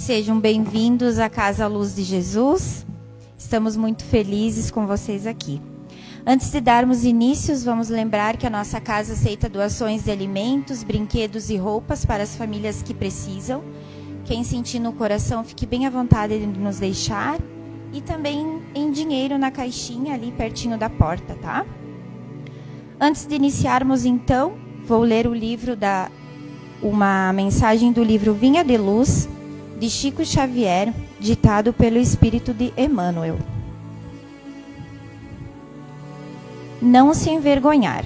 Sejam bem-vindos à Casa Luz de Jesus. Estamos muito felizes com vocês aqui. Antes de darmos início, vamos lembrar que a nossa casa aceita doações de alimentos, brinquedos e roupas para as famílias que precisam. Quem sentir no coração, fique bem à vontade de nos deixar. E também em dinheiro na caixinha ali pertinho da porta, tá? Antes de iniciarmos, então, vou ler uma mensagem do livro Vinha de Luz, de Chico Xavier, ditado pelo Espírito de Emmanuel. Não se envergonhar,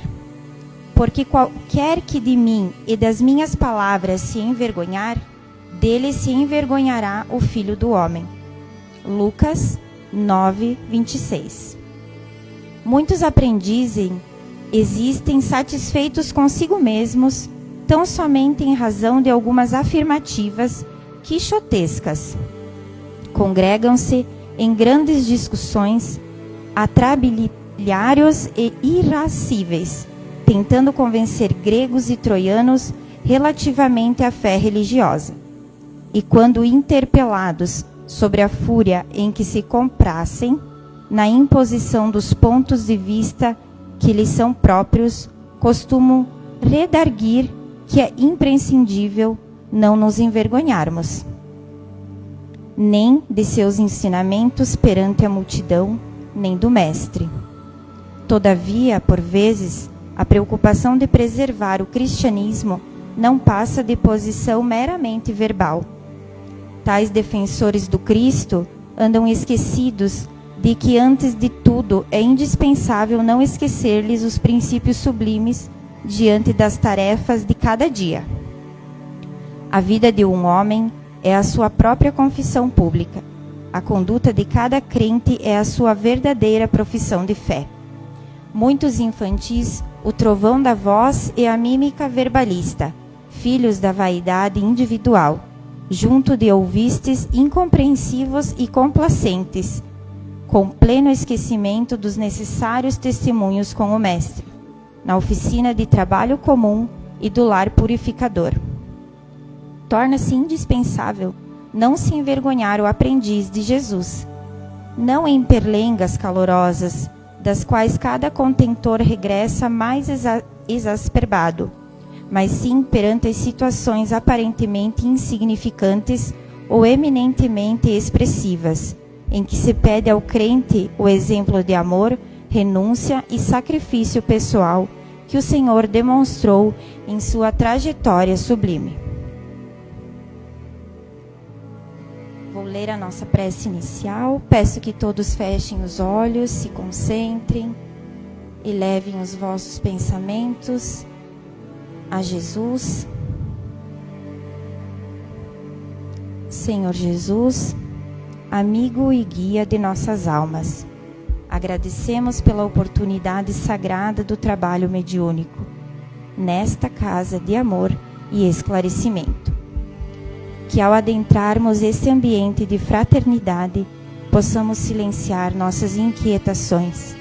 porque qualquer que de mim e das minhas palavras se envergonhar, dele se envergonhará o Filho do Homem. Lucas 9:26. Muitos aprendizes existem satisfeitos consigo mesmos, tão somente em razão de algumas afirmativas quixotescas. Congregam-se em grandes discussões, atrabiliários e irascíveis, tentando convencer gregos e troianos relativamente à fé religiosa. E quando interpelados sobre a fúria em que se complacem, na imposição dos pontos de vista que lhes são próprios, costumam redarguir que é imprescindível não nos envergonharmos, nem de seus ensinamentos perante a multidão, nem do Mestre. Todavia, por vezes, a preocupação de preservar o cristianismo não passa de posição meramente verbal. Tais defensores do Cristo andam esquecidos de que, antes de tudo, é indispensável não esquecer-lhes os princípios sublimes diante das tarefas de cada dia. A vida de um homem é a sua própria confissão pública. A conduta de cada crente é a sua verdadeira profissão de fé. Muitos infantis, o trovão da voz e a mímica verbalista, filhos da vaidade individual, junto de ouvistes incompreensivos e complacentes, com pleno esquecimento dos necessários testemunhos com o Mestre, na oficina de trabalho comum e do lar purificador. Torna-se indispensável não se envergonhar o aprendiz de Jesus, não em perlengas calorosas, das quais cada contentor regressa mais exacerbado, mas sim perante as situações aparentemente insignificantes ou eminentemente expressivas, em que se pede ao crente o exemplo de amor, renúncia e sacrifício pessoal que o Senhor demonstrou em sua trajetória sublime. Vou ler a nossa prece inicial. Peço que todos fechem os olhos, se concentrem e levem os vossos pensamentos a Jesus. Senhor Jesus, amigo e guia de nossas almas, agradecemos pela oportunidade sagrada do trabalho mediúnico, nesta casa de amor e esclarecimento. Que ao adentrarmos esse ambiente de fraternidade, possamos silenciar nossas inquietações,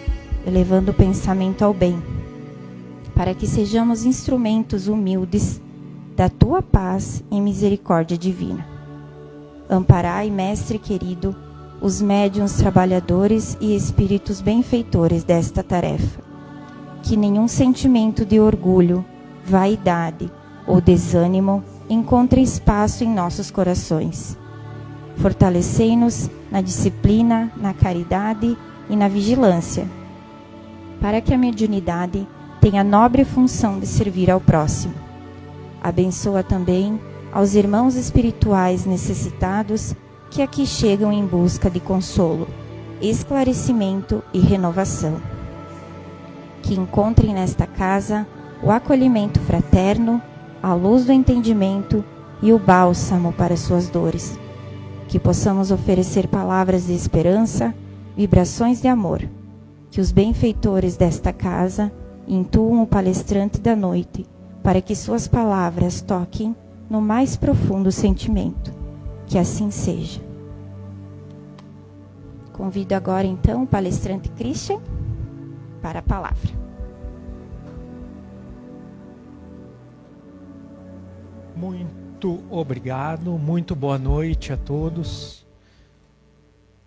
elevando o pensamento ao bem, para que sejamos instrumentos humildes da Tua paz e misericórdia divina. Amparai, Mestre querido, os médiuns trabalhadores e espíritos benfeitores desta tarefa. Que nenhum sentimento de orgulho, vaidade ou desânimo encontre espaço em nossos corações. Fortalecei-nos na disciplina, na caridade e na vigilância, para que a mediunidade tenha a nobre função de servir ao próximo. Abençoa também aos irmãos espirituais necessitados que aqui chegam em busca de consolo, esclarecimento e renovação. Que encontrem nesta casa o acolhimento fraterno, a luz do entendimento e o bálsamo para suas dores. Que possamos oferecer palavras de esperança, vibrações de amor. Que os benfeitores desta casa intuam o palestrante da noite, para que suas palavras toquem no mais profundo sentimento. Que assim seja. Convido agora então o palestrante Christian para a palavra. Muito obrigado, muito boa noite a todos.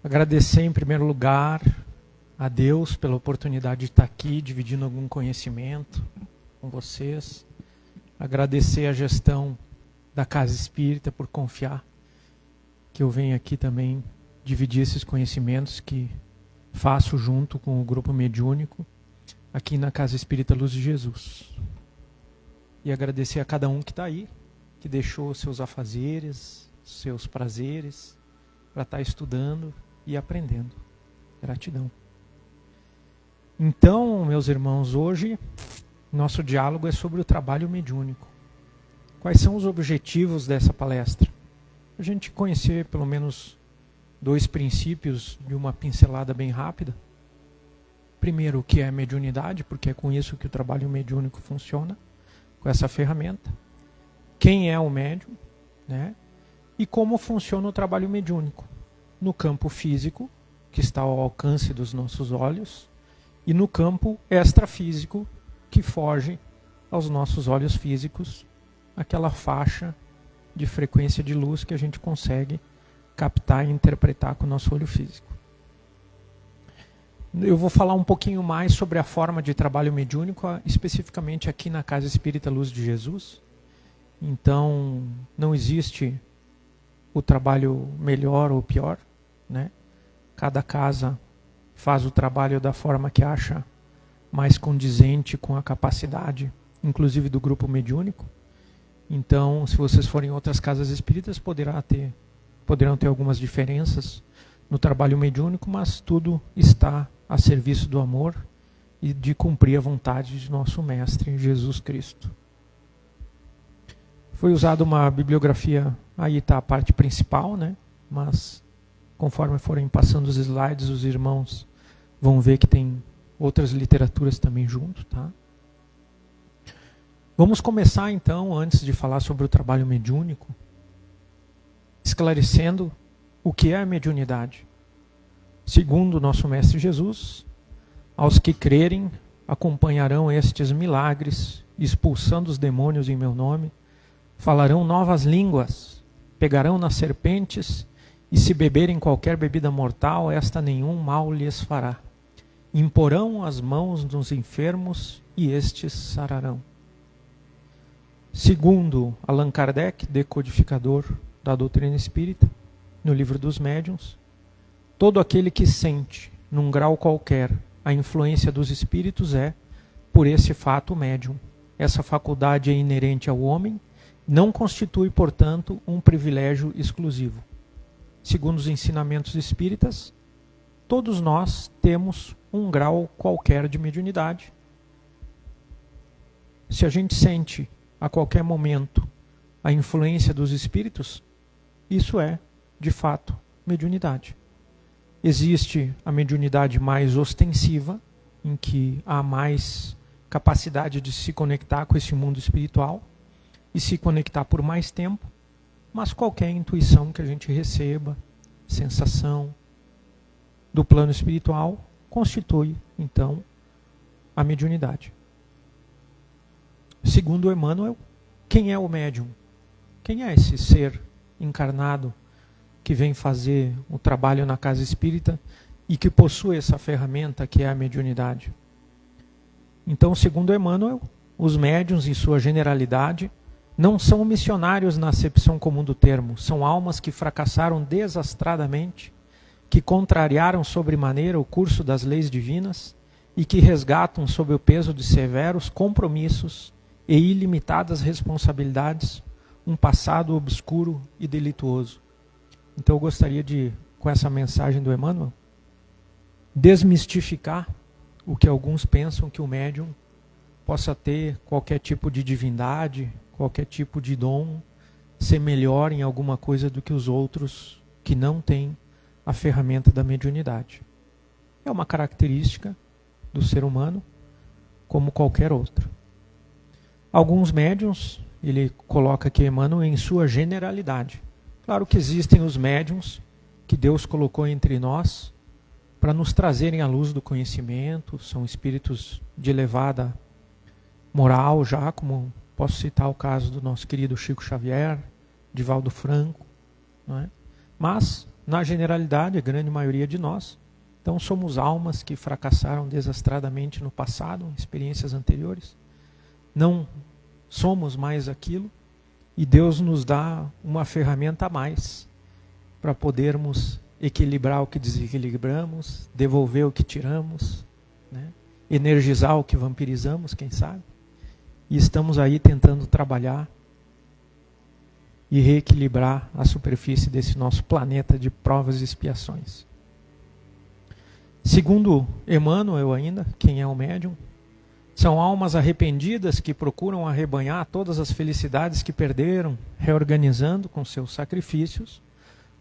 Agradecer em primeiro lugar a Deus pela oportunidade de estar aqui dividindo algum conhecimento com vocês. Agradecer a gestão da Casa Espírita por confiar que eu venho aqui também dividir esses conhecimentos que faço junto com o grupo mediúnico aqui na Casa Espírita Luz de Jesus. E agradecer a cada um que está aí, que deixou seus afazeres, seus prazeres, para estar estudando e aprendendo. Gratidão. Então, meus irmãos, hoje nosso diálogo é sobre o trabalho mediúnico. Quais são os objetivos dessa palestra? A gente conhecer pelo menos 2 princípios de uma pincelada bem rápida. Primeiro, o que é a mediunidade, porque é com isso que o trabalho mediúnico funciona, com essa ferramenta. Quem é o médium, né? E como funciona o trabalho mediúnico no campo físico, que está ao alcance dos nossos olhos, e no campo extrafísico, que foge aos nossos olhos físicos, aquela faixa de frequência de luz que a gente consegue captar e interpretar com o nosso olho físico. Eu vou falar um pouquinho mais sobre a forma de trabalho mediúnico, especificamente aqui na Casa Espírita Luz de Jesus. Então, não existe o trabalho melhor ou pior, né? Cada casa faz o trabalho da forma que acha mais condizente com a capacidade, inclusive do grupo mediúnico. Então, se vocês forem em outras casas espíritas, poderão ter algumas diferenças no trabalho mediúnico, mas tudo está a serviço do amor e de cumprir a vontade de nosso Mestre Jesus Cristo. Foi usada uma bibliografia, aí está a parte principal, né? Mas conforme forem passando os slides, os irmãos vão ver que tem outras literaturas também junto, tá? Vamos começar então, antes de falar sobre o trabalho mediúnico, esclarecendo o que é a mediunidade. Segundo o nosso Mestre Jesus, aos que crerem acompanharão estes milagres, expulsando os demônios em meu nome, falarão novas línguas, pegarão nas serpentes, e se beberem qualquer bebida mortal, esta nenhum mal lhes fará. Imporão as mãos nos enfermos, e estes sararão. Segundo Allan Kardec, decodificador da doutrina espírita, no livro dos médiuns, todo aquele que sente, num grau qualquer, a influência dos espíritos é, por esse fato, médium. Essa faculdade é inerente ao homem, não constitui, portanto, um privilégio exclusivo. Segundo os ensinamentos espíritas, todos nós temos um grau qualquer de mediunidade. Se a gente sente a qualquer momento a influência dos espíritos, isso é, de fato, mediunidade. Existe a mediunidade mais ostensiva, em que há mais capacidade de se conectar com esse mundo espiritual e se conectar por mais tempo, mas qualquer intuição que a gente receba, sensação do plano espiritual, constitui, então, a mediunidade. Segundo Emmanuel, quem é o médium? Quem é esse ser encarnado que vem fazer o trabalho na casa espírita e que possui essa ferramenta que é a mediunidade? Então, segundo Emmanuel, os médiuns, em sua generalidade, não são missionários na acepção comum do termo, são almas que fracassaram desastradamente, que contrariaram sobremaneira o curso das leis divinas e que resgatam sob o peso de severos compromissos e ilimitadas responsabilidades um passado obscuro e delituoso. Então eu gostaria de, com essa mensagem do Emmanuel, desmistificar o que alguns pensam que o médium possa ter qualquer tipo de divindade, qualquer tipo de dom, ser melhor em alguma coisa do que os outros que não têm a ferramenta da mediunidade. É uma característica do ser humano, como qualquer outra. Alguns médiuns, ele coloca aqui Emmanuel em sua generalidade. Claro que existem os médiuns que Deus colocou entre nós para nos trazerem a luz do conhecimento, são espíritos de elevada moral já, como posso citar o caso do nosso querido Chico Xavier, Divaldo Franco, não é? Mas, na generalidade, a grande maioria de nós, então somos almas que fracassaram desastradamente no passado, em experiências anteriores. Não somos mais aquilo, e Deus nos dá uma ferramenta a mais para podermos equilibrar o que desequilibramos, devolver o que tiramos, né? Energizar o que vampirizamos, quem sabe. E estamos aí tentando trabalhar e reequilibrar a superfície desse nosso planeta de provas e expiações. Segundo Emmanuel ainda, quem é o médium, são almas arrependidas que procuram arrebanhar todas as felicidades que perderam, reorganizando com seus sacrifícios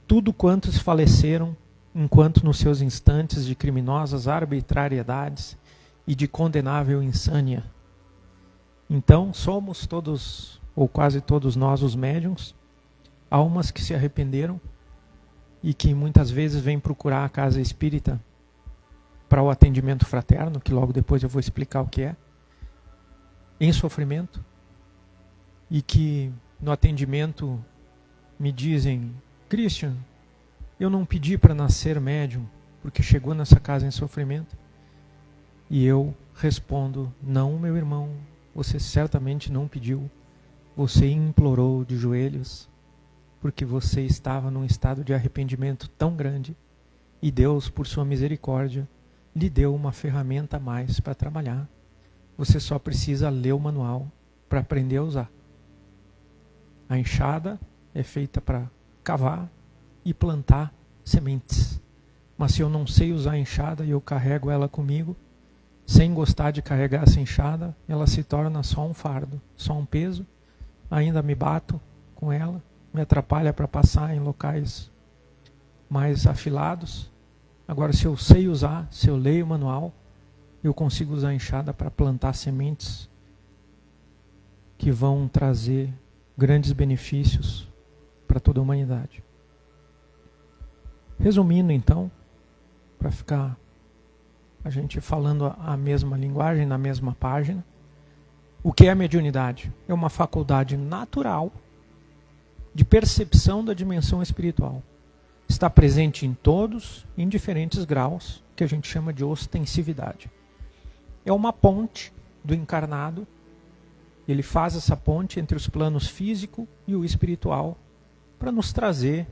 tudo quantos faleceram enquanto nos seus instantes de criminosas arbitrariedades e de condenável insânia. Então, somos todos, ou quase todos nós, os médiuns, almas que se arrependeram e que muitas vezes vêm procurar a casa espírita para o atendimento fraterno, que logo depois eu vou explicar o que é, em sofrimento, e que no atendimento me dizem: Christian, eu não pedi para nascer médium, porque chegou nessa casa em sofrimento. E eu respondo: não, meu irmão, você certamente não pediu, você implorou de joelhos, porque você estava num estado de arrependimento tão grande, e Deus, por sua misericórdia, lhe deu uma ferramenta a mais para trabalhar. Você só precisa ler o manual para aprender a usar. A enxada é feita para cavar e plantar sementes. Mas se eu não sei usar a enxada e eu carrego ela comigo, sem gostar de carregar essa enxada, ela se torna só um fardo, só um peso. Ainda me bato com ela, me atrapalha para passar em locais mais afilados. Agora, se eu sei usar, se eu leio o manual, eu consigo usar a enxada para plantar sementes que vão trazer grandes benefícios para toda a humanidade. Resumindo, então, para ficar a gente falando a mesma linguagem, na mesma página, o que é a mediunidade? É uma faculdade natural de percepção da dimensão espiritual. Está presente em todos, em diferentes graus, que a gente chama de ostensividade. É uma ponte do encarnado, ele faz essa ponte entre os planos físico e o espiritual, para nos trazer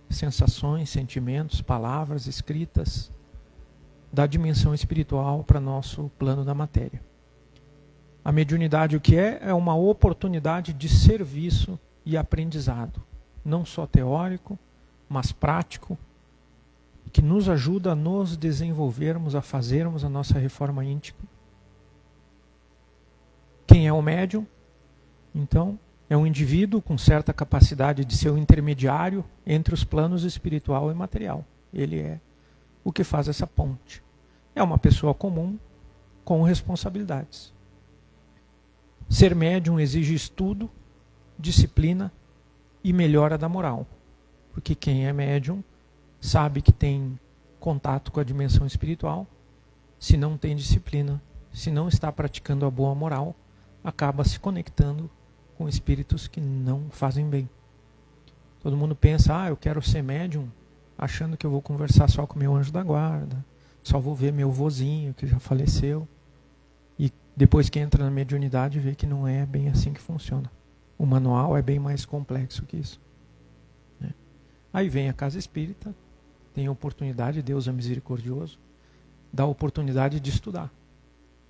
sensações, sentimentos, palavras escritas da dimensão espiritual para nosso plano da matéria. A mediunidade, o que é? É uma oportunidade de serviço e aprendizado, não só teórico, mas prático, que nos ajuda a nos desenvolvermos, a fazermos a nossa reforma íntima. Quem é o médium? Então, é um indivíduo com certa capacidade de ser o intermediário entre os planos espiritual e material. Ele é o que faz essa ponte. É uma pessoa comum com responsabilidades. Ser médium exige estudo, disciplina e melhora da moral. Porque quem é médium sabe que tem contato com a dimensão espiritual. Se não tem disciplina, se não está praticando a boa moral, acaba se conectando com espíritos que não fazem bem. Todo mundo pensa: eu quero ser médium, achando que eu vou conversar só com meu anjo da guarda, só vou ver meu vozinho que já faleceu. E depois que entra na mediunidade, vê que não é bem assim que funciona. O manual é bem mais complexo que isso. Aí vem a casa espírita, tem a oportunidade, Deus é misericordioso, dá a oportunidade de estudar.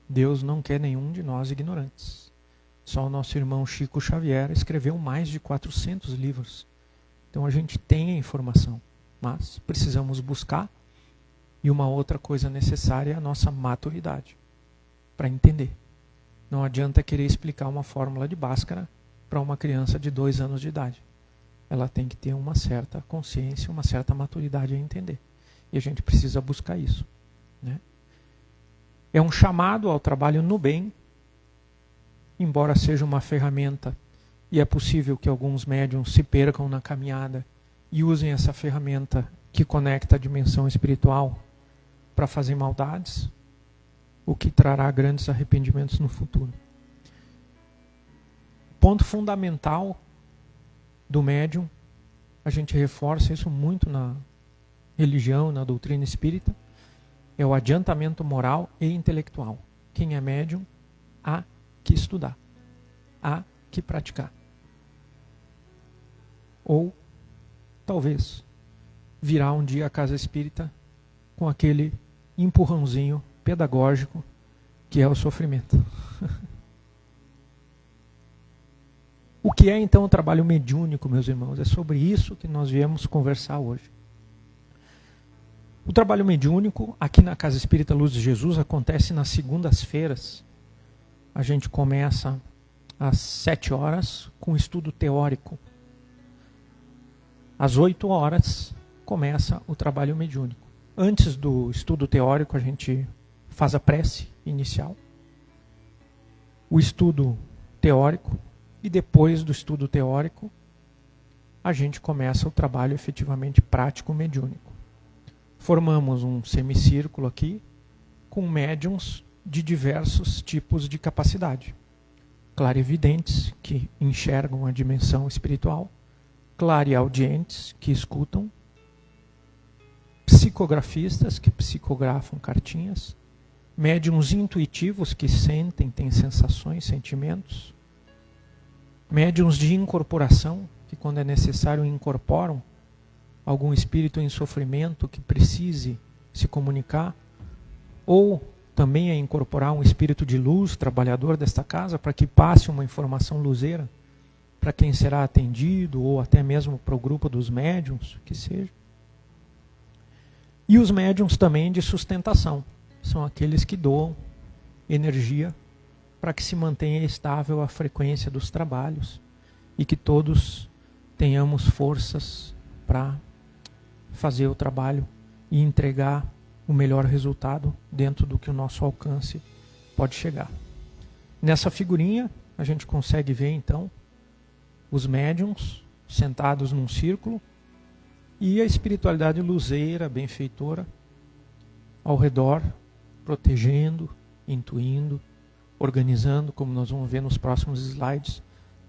Deus não quer nenhum de nós ignorantes. Só o nosso irmão Chico Xavier escreveu mais de 400 livros. Então a gente tem a informação, mas precisamos buscar. E uma outra coisa necessária é a nossa maturidade para entender. Não adianta querer explicar uma fórmula de Bhaskara para uma criança de 2 anos de idade. Ela tem que ter uma certa consciência, uma certa maturidade a entender. E a gente precisa buscar isso, né? É um chamado ao trabalho no bem, embora seja uma ferramenta, e é possível que alguns médiuns se percam na caminhada e usem essa ferramenta que conecta a dimensão espiritual para fazer maldades, o que trará grandes arrependimentos no futuro. Ponto fundamental do médium, a gente reforça isso muito na religião, na doutrina espírita, é o adiantamento moral e intelectual. Quem é médium, há que estudar, há que praticar. Ou, talvez, virá um dia a casa espírita com aquele empurrãozinho pedagógico que é o sofrimento. O que é então o trabalho mediúnico, meus irmãos? É sobre isso que nós viemos conversar hoje. O trabalho mediúnico, aqui na Casa Espírita Luz de Jesus, acontece nas segundas-feiras. A gente começa às 7 horas com o estudo teórico. Às 8 horas começa o trabalho mediúnico. Antes do estudo teórico, a gente faz a prece inicial, o estudo teórico, e depois do estudo teórico, a gente começa o trabalho efetivamente prático mediúnico. Formamos um semicírculo aqui, com médiuns de diversos tipos de capacidade. Clarividentes, que enxergam a dimensão espiritual, clareaudientes, que escutam, psicografistas, que psicografam cartinhas, médiuns intuitivos, que sentem, têm sensações, sentimentos, médiuns de incorporação, que quando é necessário incorporam algum espírito em sofrimento que precise se comunicar, ou também a incorporar um espírito de luz, trabalhador desta casa, para que passe uma informação luzeira para quem será atendido, ou até mesmo para o grupo dos médiuns, que seja. E os médiuns também de sustentação, são aqueles que doam energia para que se mantenha estável a frequência dos trabalhos e que todos tenhamos forças para fazer o trabalho e entregar o melhor resultado dentro do que o nosso alcance pode chegar. Nessa figurinha a gente consegue ver então os médiuns sentados num círculo e a espiritualidade luzeira, benfeitora, ao redor, protegendo, intuindo, organizando, como nós vamos ver nos próximos slides,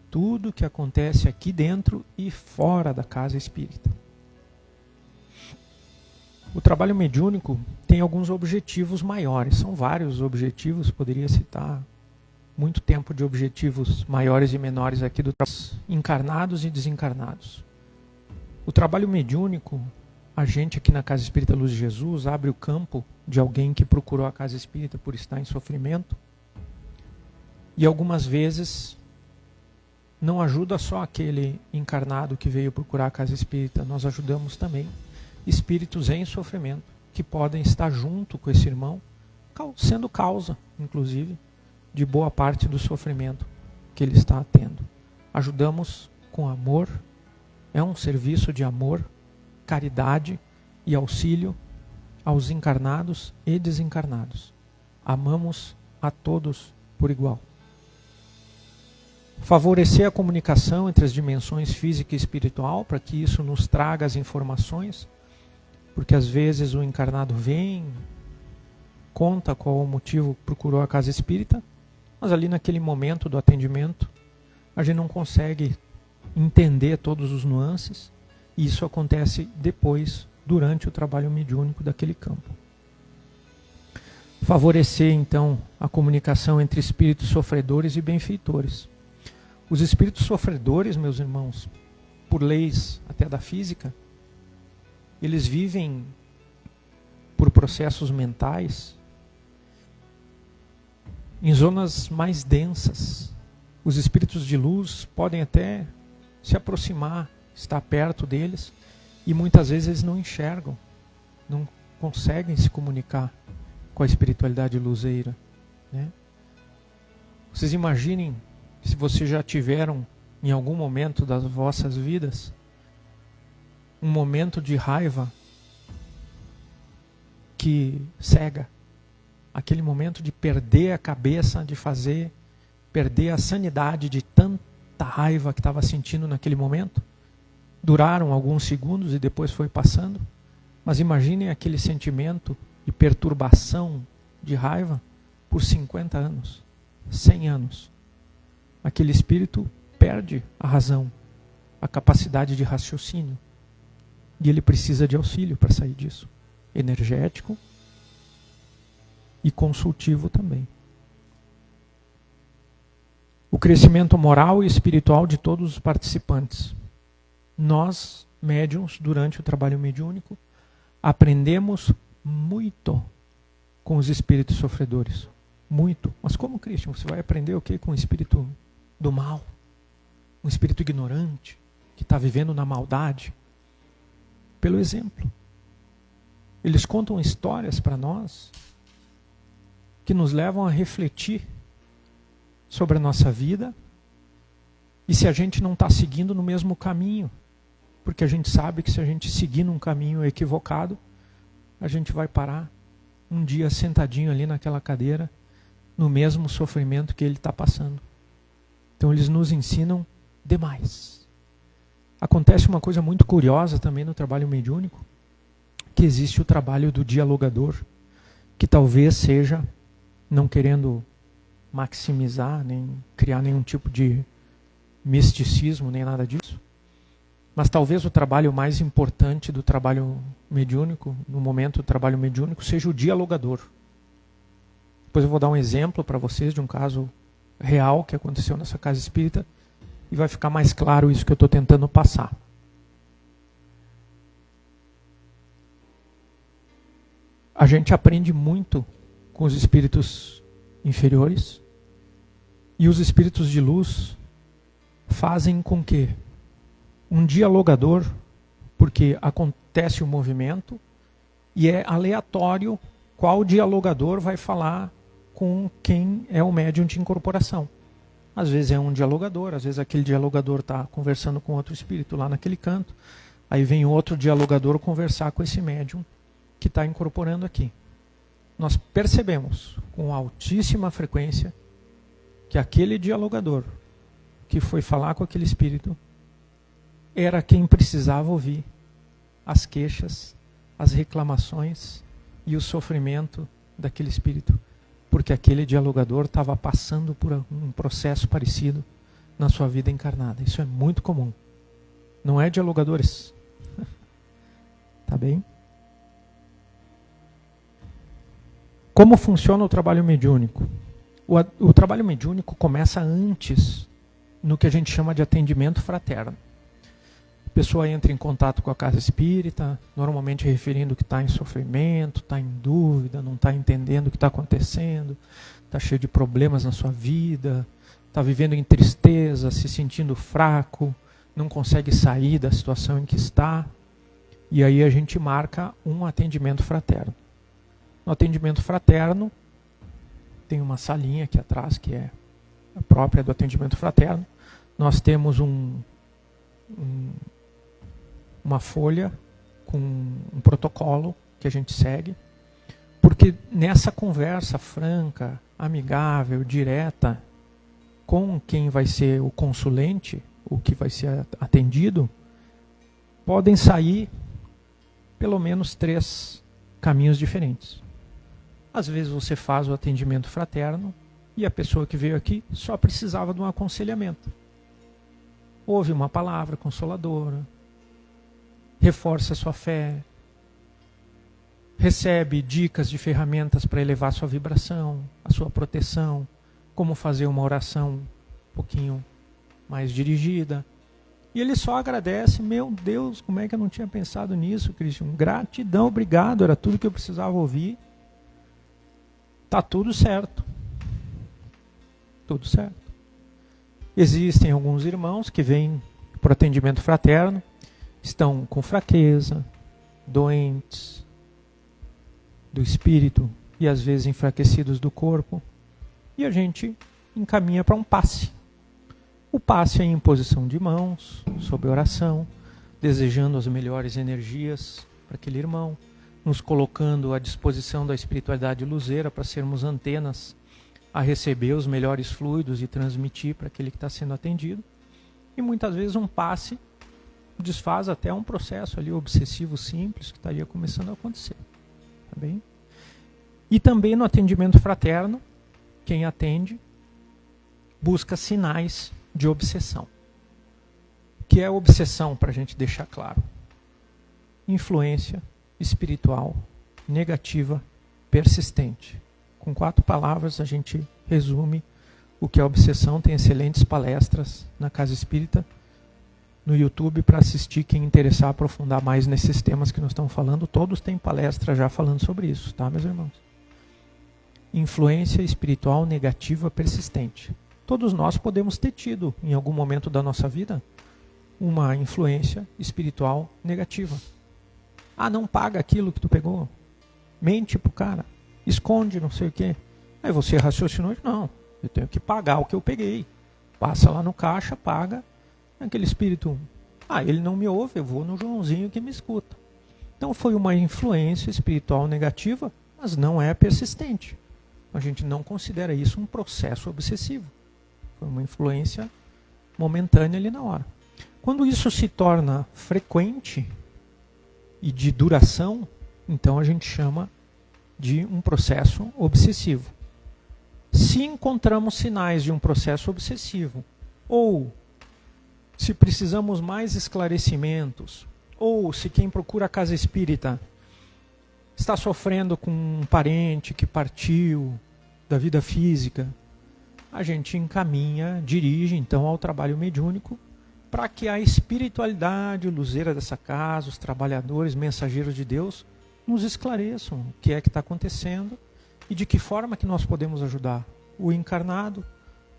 tudo que acontece aqui dentro e fora da casa espírita. O trabalho mediúnico tem alguns objetivos maiores, são vários objetivos, poderia citar muito tempo de objetivos maiores e menores aqui do encarnados e desencarnados. O trabalho mediúnico, a gente aqui na Casa Espírita Luz de Jesus abre o campo de alguém que procurou a Casa Espírita por estar em sofrimento, e algumas vezes não ajuda só aquele encarnado que veio procurar a Casa Espírita, nós ajudamos também espíritos em sofrimento, que podem estar junto com esse irmão, sendo causa, inclusive, de boa parte do sofrimento que ele está tendo. Ajudamos com amor, é um serviço de amor, caridade e auxílio aos encarnados e desencarnados. Amamos a todos por igual. Favorecer a comunicação entre as dimensões física e espiritual, para que isso nos traga as informações, porque às vezes o encarnado vem, conta qual o motivo procurou a casa espírita, mas ali naquele momento do atendimento, a gente não consegue entender todos os nuances, e isso acontece depois, durante o trabalho mediúnico daquele campo. Favorecer, então, a comunicação entre espíritos sofredores e benfeitores. Os espíritos sofredores, meus irmãos, por leis até da física, eles vivem por processos mentais em zonas mais densas. Os espíritos de luz podem até se aproximar, estar perto deles, e muitas vezes eles não enxergam, não conseguem se comunicar com a espiritualidade luzeira, né? Vocês imaginem se vocês já tiveram em algum momento das vossas vidas um momento de raiva que cega, aquele momento de perder a cabeça, de perder a sanidade de tanta raiva que estava sentindo naquele momento. Duraram alguns segundos e depois foi passando, mas imaginem aquele sentimento de perturbação, de raiva por 50 anos, 100 anos. Aquele espírito perde a razão, a capacidade de raciocínio. E ele precisa de auxílio para sair disso. Energético e consultivo também. O crescimento moral e espiritual de todos os participantes. Nós, médiuns, durante o trabalho mediúnico, aprendemos muito com os espíritos sofredores. Muito. Mas como, Christian, você vai aprender o quê com o espírito do mal? Um espírito ignorante, que está vivendo na maldade? Pelo exemplo. Eles contam histórias para nós que nos levam a refletir sobre a nossa vida e se a gente não está seguindo no mesmo caminho. Porque a gente sabe que se a gente seguir num caminho equivocado, a gente vai parar um dia sentadinho ali naquela cadeira, no mesmo sofrimento que ele está passando. Então eles nos ensinam demais. Acontece uma coisa muito curiosa também no trabalho mediúnico, que existe o trabalho do dialogador, que talvez seja, não querendo maximizar, nem criar nenhum tipo de misticismo, nem nada disso, mas talvez o trabalho mais importante do trabalho mediúnico, no momento do trabalho mediúnico, seja o dialogador. Depois eu vou dar um exemplo para vocês de um caso real que aconteceu nessa casa espírita e vai ficar mais claro isso que eu estou tentando passar. A gente aprende muito com os espíritos inferiores e os espíritos de luz fazem com que um dialogador, porque acontece o movimento e é aleatório qual dialogador vai falar com quem é o médium de incorporação. Às vezes é um dialogador, às vezes aquele dialogador está conversando com outro espírito lá naquele canto, aí vem outro dialogador conversar com esse médium que está incorporando aqui. Nós percebemos com altíssima frequência que aquele dialogador que foi falar com aquele espírito era quem precisava ouvir as queixas, as reclamações e o sofrimento daquele espírito, porque aquele dialogador estava passando por um processo parecido na sua vida encarnada. Isso é muito comum. Não é dialogadores. Tá bem? Como funciona o trabalho mediúnico? O trabalho mediúnico começa antes no que a gente chama de atendimento fraterno. A pessoa entra em contato com a casa espírita, normalmente referindo que está em sofrimento, está em dúvida, não está entendendo o que está acontecendo, está cheio de problemas na sua vida, está vivendo em tristeza, se sentindo fraco, não consegue sair da situação em que está. E aí a gente marca um atendimento fraterno. No atendimento fraterno, tem uma salinha aqui atrás, que é a própria do atendimento fraterno. Nós temos uma folha com um protocolo que a gente segue, porque nessa conversa franca, amigável, direta, com quem vai ser o consulente, o que vai ser atendido, podem sair pelo menos 3 caminhos diferentes. Às vezes você faz o atendimento fraterno e a pessoa que veio aqui só precisava de um aconselhamento. Ouve uma palavra consoladora, reforça a sua fé, recebe dicas de ferramentas para elevar sua vibração, a sua proteção, como fazer uma oração um pouquinho mais dirigida. E ele só agradece: meu Deus, como é que eu não tinha pensado nisso, Christian? Gratidão, obrigado, era tudo que eu precisava ouvir. Tá tudo certo. Tudo certo. Existem alguns irmãos que vêm para o atendimento fraterno, estão com fraqueza, doentes do espírito e às vezes enfraquecidos do corpo, e a gente encaminha para um passe. O passe é em imposição de mãos, sob oração, desejando as melhores energias para aquele irmão, nos colocando à disposição da espiritualidade luzeira para sermos antenas a receber os melhores fluidos e transmitir para aquele que está sendo atendido. E muitas vezes um passe desfaz até um processo ali obsessivo simples que estaria começando a acontecer. Tá bem? E também no atendimento fraterno, quem atende busca sinais de obsessão. que é obsessão, para a gente deixar claro? Influência espiritual negativa persistente. Com 4 palavras a gente resume o que é obsessão. Tem excelentes palestras na Casa Espírita, no YouTube, para assistir. Quem interessar aprofundar mais nesses temas que nós estamos falando, todos têm palestra já falando sobre isso, tá, meus irmãos? Influência espiritual negativa persistente. Todos nós podemos ter tido, em algum momento da nossa vida, uma influência espiritual negativa. Ah, não paga aquilo que tu pegou. Mente pro cara. Esconde, não sei o quê. Aí você raciocinou, não, eu tenho que pagar o que eu peguei. Passa lá no caixa, paga. Aquele espírito, ele não me ouve, eu vou no Joãozinho que me escuta. Então foi uma influência espiritual negativa, mas não é persistente. A gente não considera isso um processo obsessivo. Foi uma influência momentânea ali na hora. Quando isso se torna frequente e de duração, então a gente chama de um processo obsessivo. Se encontramos sinais de um processo obsessivo, ou se precisamos mais esclarecimentos, ou se quem procura a casa espírita está sofrendo com um parente que partiu da vida física, a gente encaminha, dirige então ao trabalho mediúnico, para que a espiritualidade luzeira dessa casa, os trabalhadores, mensageiros de Deus, nos esclareçam o que é que está acontecendo e de que forma que nós podemos ajudar o encarnado,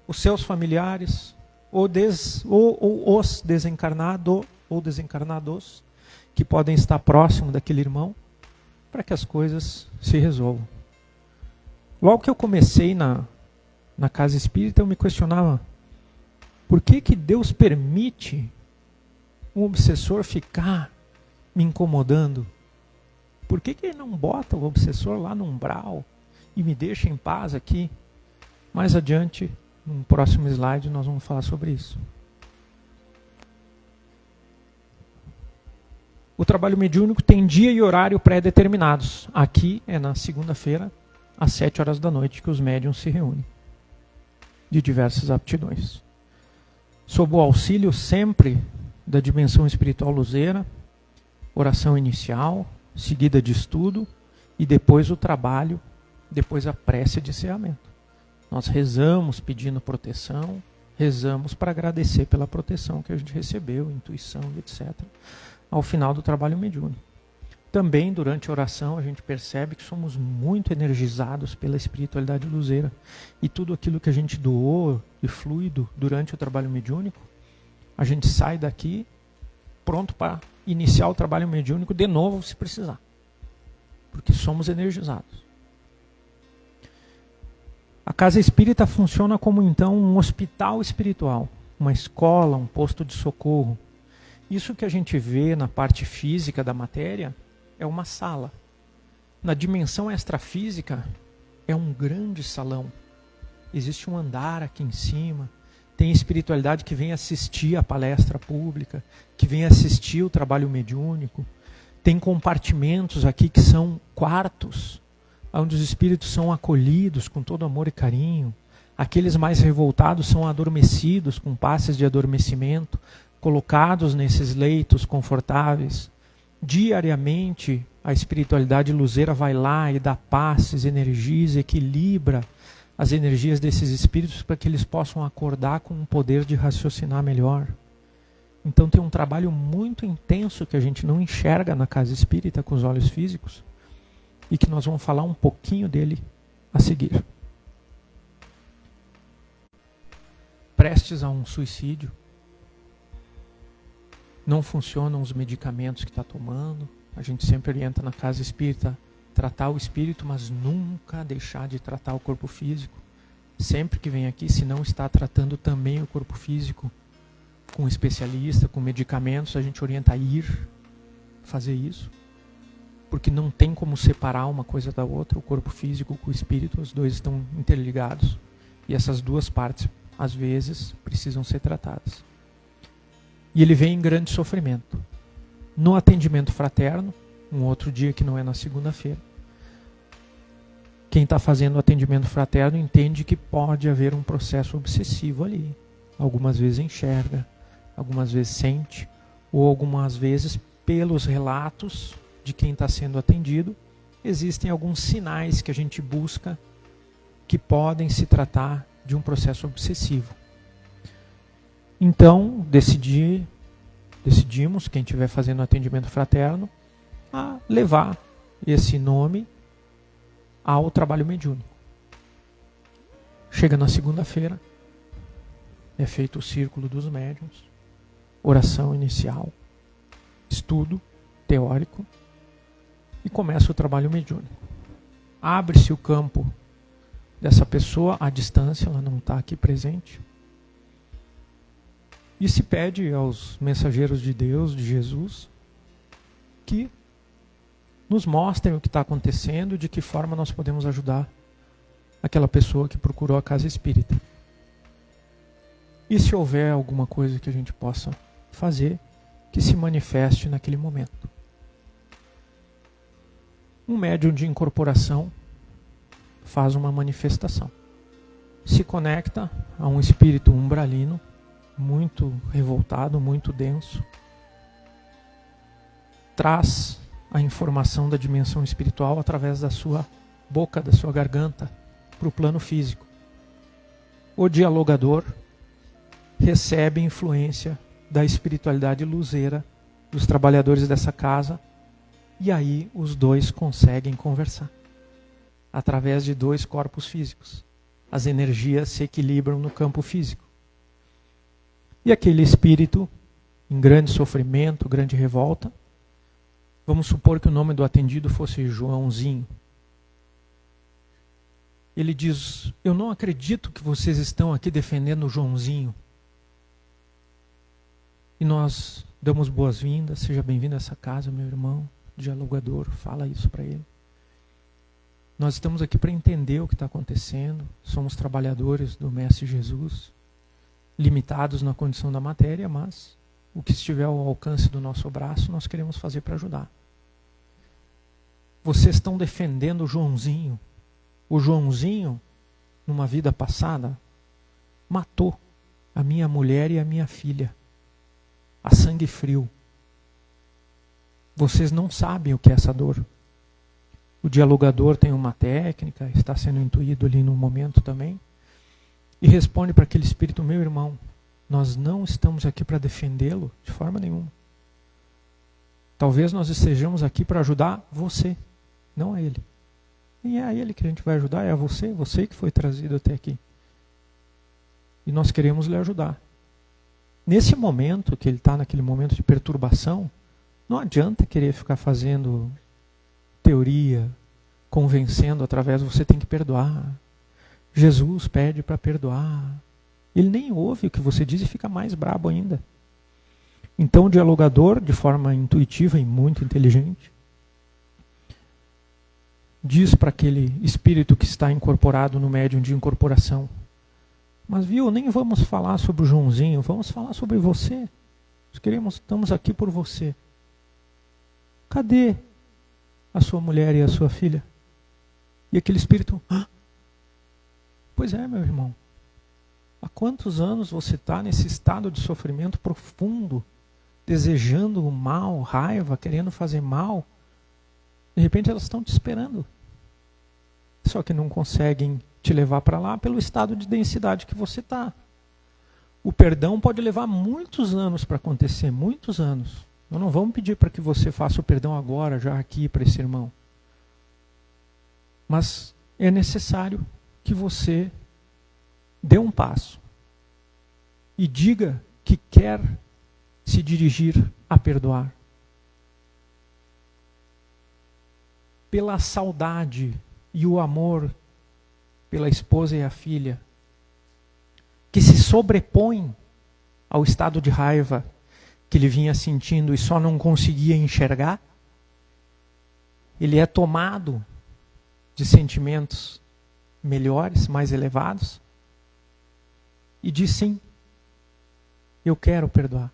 os seus familiares, os desencarnados ou desencarnados que podem estar próximo daquele irmão, para que as coisas se resolvam. Logo que eu comecei na casa espírita, eu me questionava por que Deus permite um obsessor ficar me incomodando? Por que Ele não bota o obsessor lá no umbral e me deixa em paz aqui? Mais adiante, no próximo slide, nós vamos falar sobre isso. O trabalho mediúnico tem dia e horário pré-determinados. Aqui é na segunda-feira, às 7 horas da noite, que os médiuns se reúnem, de diversas aptidões. Sob o auxílio sempre da dimensão espiritual luzeira, oração inicial, seguida de estudo, e depois o trabalho, depois a prece de encerramento. Nós rezamos pedindo proteção, rezamos para agradecer pela proteção que a gente recebeu, intuição, etc., ao final do trabalho mediúnico. Também, durante a oração, a gente percebe que somos muito energizados pela espiritualidade luzeira. E tudo aquilo que a gente doou de fluido durante o trabalho mediúnico, a gente sai daqui pronto para iniciar o trabalho mediúnico de novo, se precisar. Porque somos energizados. A casa espírita funciona como, então, um hospital espiritual, uma escola, um posto de socorro. Isso que a gente vê na parte física da matéria é uma sala. Na dimensão extrafísica é um grande salão. Existe um andar aqui em cima. Tem espiritualidade que vem assistir a palestra pública, que vem assistir o trabalho mediúnico. Tem compartimentos aqui que são quartos, onde os espíritos são acolhidos com todo amor e carinho. Aqueles mais revoltados são adormecidos com passes de adormecimento, colocados nesses leitos confortáveis. Diariamente, a espiritualidade luzeira vai lá e dá passes, energiza, equilibra as energias desses espíritos para que eles possam acordar com um poder de raciocinar melhor. Então tem um trabalho muito intenso que a gente não enxerga na casa espírita com os olhos físicos e que nós vamos falar um pouquinho dele a seguir. Prestes a um suicídio, não funcionam os medicamentos que está tomando. A gente sempre orienta na casa espírita tratar o espírito, mas nunca deixar de tratar o corpo físico. Sempre que vem aqui, se não está tratando também o corpo físico com um especialista, com medicamentos, a gente orienta a ir fazer isso. Porque não tem como separar uma coisa da outra, o corpo físico com o espírito, os dois estão interligados. E essas duas partes, às vezes, precisam ser tratadas. E ele vem em grande sofrimento. No atendimento fraterno, um outro dia que não é na segunda-feira, quem está fazendo o atendimento fraterno entende que pode haver um processo obsessivo ali. Algumas vezes enxerga, algumas vezes sente, ou algumas vezes, pelos relatos de quem está sendo atendido, existem alguns sinais que a gente busca que podem se tratar de um processo obsessivo. Então, decidimos, quem estiver fazendo atendimento fraterno, a levar esse nome ao trabalho mediúnico. Chega na segunda-feira, é feito o círculo dos médiuns, oração inicial, estudo teórico e começa o trabalho mediúnico. Abre-se o campo dessa pessoa à distância, ela não está aqui presente. E se pede aos mensageiros de Deus, de Jesus, que nos mostrem o que está acontecendo e de que forma nós podemos ajudar aquela pessoa que procurou a casa espírita. E se houver alguma coisa que a gente possa fazer, que se manifeste naquele momento. Um médium de incorporação faz uma manifestação. Se conecta a um espírito umbralino, muito revoltado, muito denso. Traz a informação da dimensão espiritual através da sua boca, da sua garganta, para o plano físico. O dialogador recebe influência da espiritualidade luzeira dos trabalhadores dessa casa, e aí os dois conseguem conversar através de dois corpos físicos. As energias se equilibram no campo físico. E aquele espírito, em grande sofrimento, grande revolta, vamos supor que o nome do atendido fosse Joãozinho. Ele diz: eu não acredito que vocês estão aqui defendendo o Joãozinho. E nós damos boas-vindas, seja bem-vindo a essa casa, meu irmão, dialogador, fala isso para ele. Nós estamos aqui para entender o que está acontecendo, somos trabalhadores do Mestre Jesus, limitados na condição da matéria, mas o que estiver ao alcance do nosso braço, nós queremos fazer para ajudar. Vocês estão defendendo o Joãozinho. O Joãozinho, numa vida passada, matou a minha mulher e a minha filha, a sangue frio. Vocês não sabem o que é essa dor. O dialogador tem uma técnica, está sendo intuído ali no momento também, e responde para aquele espírito: meu irmão, nós não estamos aqui para defendê-lo de forma nenhuma. Talvez nós estejamos aqui para ajudar você, não a ele. Nem é a ele que a gente vai ajudar, é a você, você que foi trazido até aqui. E nós queremos lhe ajudar. Nesse momento, que ele está naquele momento de perturbação, não adianta querer ficar fazendo teoria, convencendo através, você tem que perdoar. Jesus pede para perdoar. Ele nem ouve o que você diz e fica mais brabo ainda. Então o dialogador, de forma intuitiva e muito inteligente, diz para aquele espírito que está incorporado no médium de incorporação: mas viu, nem vamos falar sobre o Joãozinho, vamos falar sobre você. Estamos aqui por você. Cadê a sua mulher e a sua filha? E aquele espírito: pois é, meu irmão. Há quantos anos você está nesse estado de sofrimento profundo, desejando o mal, raiva, querendo fazer mal? De repente elas estão te esperando. Só que não conseguem te levar para lá pelo estado de densidade que você está. O perdão pode levar muitos anos para acontecer, muitos anos. Nós não vamos pedir para que você faça o perdão agora, já aqui, para esse irmão. Mas é necessário que você dê um passo e diga que quer se dirigir a perdoar. Pela saudade e o amor pela esposa e a filha, que se sobrepõe ao estado de raiva que ele vinha sentindo e só não conseguia enxergar, ele é tomado de sentimentos melhores, mais elevados, e diz: sim, eu quero perdoar,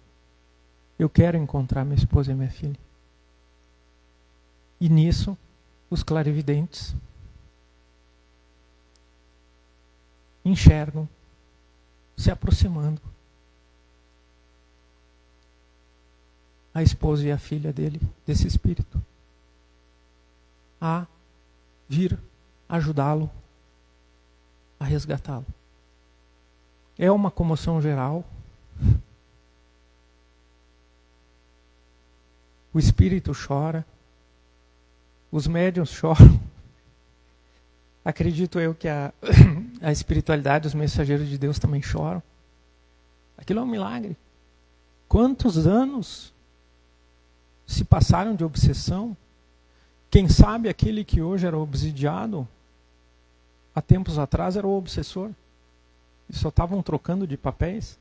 eu quero encontrar minha esposa e minha filha. E nisso, os clarividentes enxergam se aproximando a esposa e a filha dele, desse espírito, a vir ajudá-lo, a resgatá-lo. É uma comoção geral. O espírito chora, os médiuns choram. Acredito eu que a espiritualidade, os mensageiros de Deus também choram. Aquilo é um milagre. Quantos anos se passaram de obsessão? Quem sabe aquele que hoje era obsidiado, há tempos atrás era o obsessor. E só estavam trocando de papéis.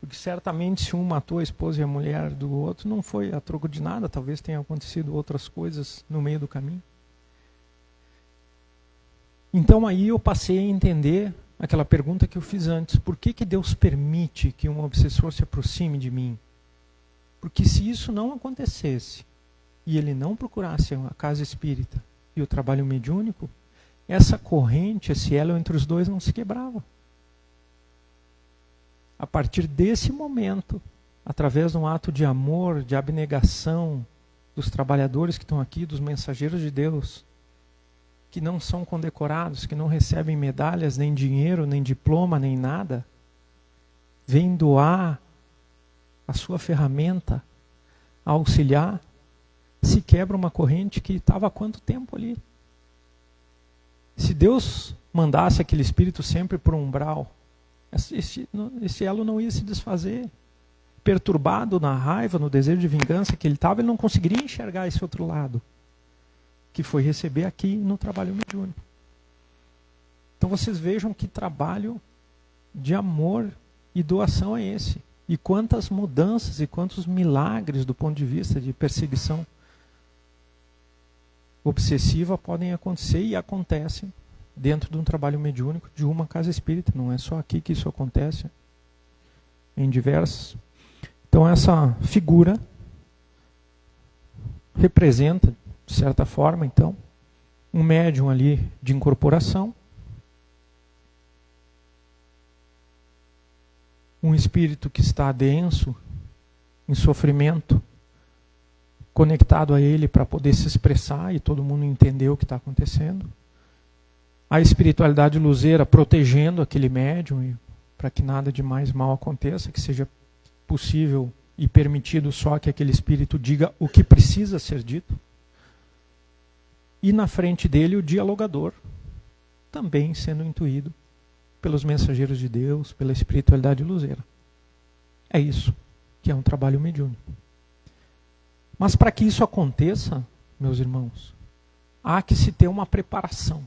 Porque certamente se um matou a esposa e a mulher do outro, não foi a troco de nada. Talvez tenha acontecido outras coisas no meio do caminho. Então aí eu passei a entender aquela pergunta que eu fiz antes. Por que Deus permite que um obsessor se aproxime de mim? Porque se isso não acontecesse, e ele não procurasse a casa espírita e o trabalho mediúnico, essa corrente, esse elo entre os dois não se quebrava. A partir desse momento, através de um ato de amor, de abnegação dos trabalhadores que estão aqui, dos mensageiros de Deus, que não são condecorados, que não recebem medalhas, nem dinheiro, nem diploma, nem nada, vêm doar a sua ferramenta a auxiliar, se quebra uma corrente que estava há quanto tempo ali? Se Deus mandasse aquele espírito sempre para o umbral, esse elo não ia se desfazer. Perturbado na raiva, no desejo de vingança que ele estava, ele não conseguiria enxergar esse outro lado, que foi receber aqui no trabalho mediúnico. Então vocês vejam que trabalho de amor e doação é esse. E quantas mudanças e quantos milagres do ponto de vista de perseguição obsessiva podem acontecer e acontecem dentro de um trabalho mediúnico de uma casa espírita. Não é só aqui que isso acontece, em diversas. Então essa figura representa, de certa forma, então, um médium ali de incorporação, um espírito que está denso, em sofrimento, conectado a ele para poder se expressar e todo mundo entender o que está acontecendo. A espiritualidade luzeira protegendo aquele médium para que nada de mais mal aconteça, que seja possível e permitido só que aquele espírito diga o que precisa ser dito. E na frente dele o dialogador, também sendo intuído pelos mensageiros de Deus, pela espiritualidade luzeira. É isso que é um trabalho mediúnico. Mas para que isso aconteça, meus irmãos, há que se ter uma preparação.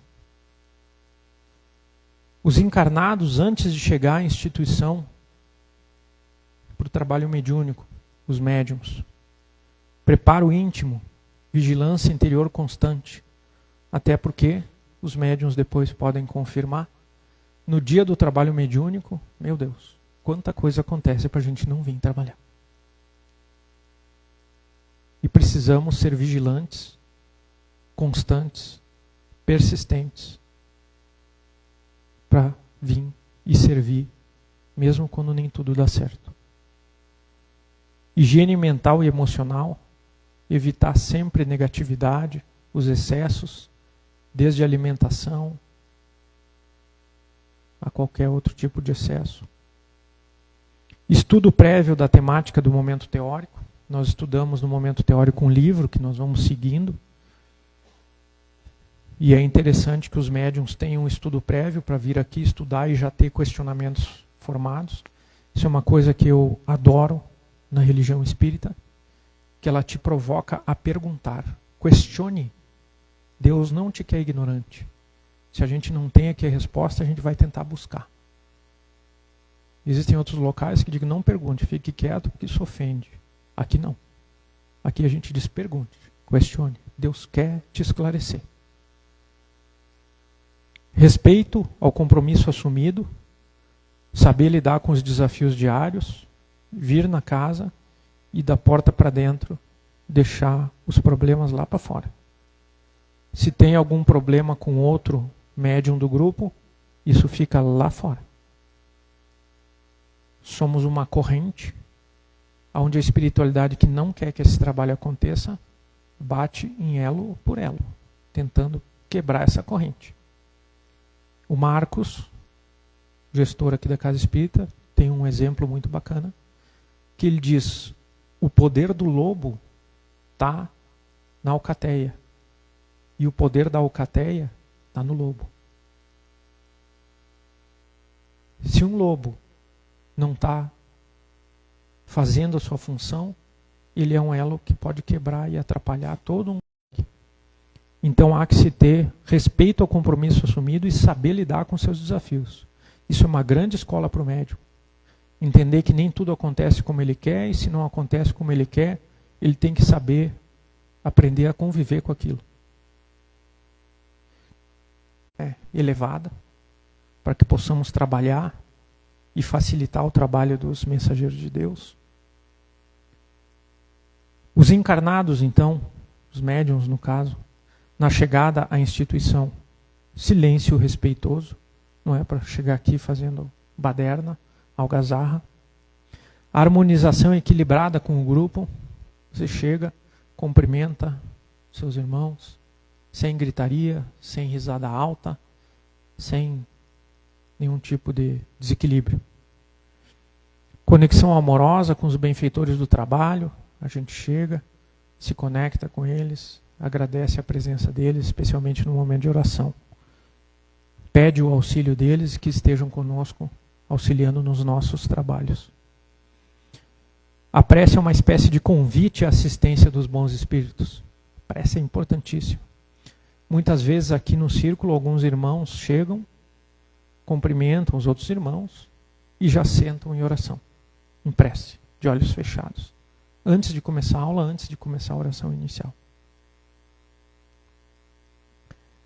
Os encarnados, antes de chegar à instituição para o trabalho mediúnico, os médiuns, preparo íntimo, vigilância interior constante, até porque os médiuns depois podem confirmar, no dia do trabalho mediúnico, meu Deus, quanta coisa acontece para a gente não vir trabalhar. E precisamos ser vigilantes, constantes, persistentes, para vir e servir, mesmo quando nem tudo dá certo. Higiene mental e emocional, evitar sempre negatividade, os excessos, desde alimentação a qualquer outro tipo de excesso. Estudo prévio da temática do momento teórico. Nós estudamos no momento teórico um livro que nós vamos seguindo. E é interessante que os médiuns tenham um estudo prévio para vir aqui estudar e já ter questionamentos formados. Isso é uma coisa que eu adoro na religião espírita, que ela te provoca a perguntar. Questione. Deus não te quer ignorante. Se a gente não tem aqui a resposta, a gente vai tentar buscar. Existem outros locais que dizem, não pergunte, fique quieto, porque isso ofende. Aqui não. Aqui a gente diz, pergunte, questione. Deus quer te esclarecer. Respeito ao compromisso assumido, saber lidar com os desafios diários, vir na casa e da porta para dentro, deixar os problemas lá para fora. Se tem algum problema com outro médium do grupo, isso fica lá fora. Somos uma corrente onde a espiritualidade que não quer que esse trabalho aconteça, bate em elo por elo, tentando quebrar essa corrente. O Marcos, gestor aqui da Casa Espírita, tem um exemplo muito bacana, que ele diz, o poder do lobo está na alcateia, e o poder da alcateia está no lobo. Se um lobo não está fazendo a sua função, ele é um elo que pode quebrar e atrapalhar todo um. Então há que se ter respeito ao compromisso assumido e saber lidar com seus desafios. Isso é uma grande escola para o médium. Entender que nem tudo acontece como ele quer, e se não acontece como ele quer, ele tem que saber aprender a conviver com aquilo. Elevada, para que possamos trabalhar e facilitar o trabalho dos mensageiros de Deus. Os encarnados, então, os médiuns no caso, na chegada à instituição, silêncio respeitoso, não é para chegar aqui fazendo baderna, algazarra. Harmonização equilibrada com o grupo, você chega, cumprimenta seus irmãos, sem gritaria, sem risada alta, sem nenhum tipo de desequilíbrio. Conexão amorosa com os benfeitores do trabalho, a gente chega, se conecta com eles, agradece a presença deles, especialmente no momento de oração. Pede o auxílio deles que estejam conosco, auxiliando nos nossos trabalhos. A prece é uma espécie de convite à assistência dos bons espíritos. A prece é importantíssima. Muitas vezes aqui no círculo, alguns irmãos chegam, cumprimentam os outros irmãos e já sentam em oração, em prece, de olhos fechados. Antes de começar a aula, antes de começar a oração inicial.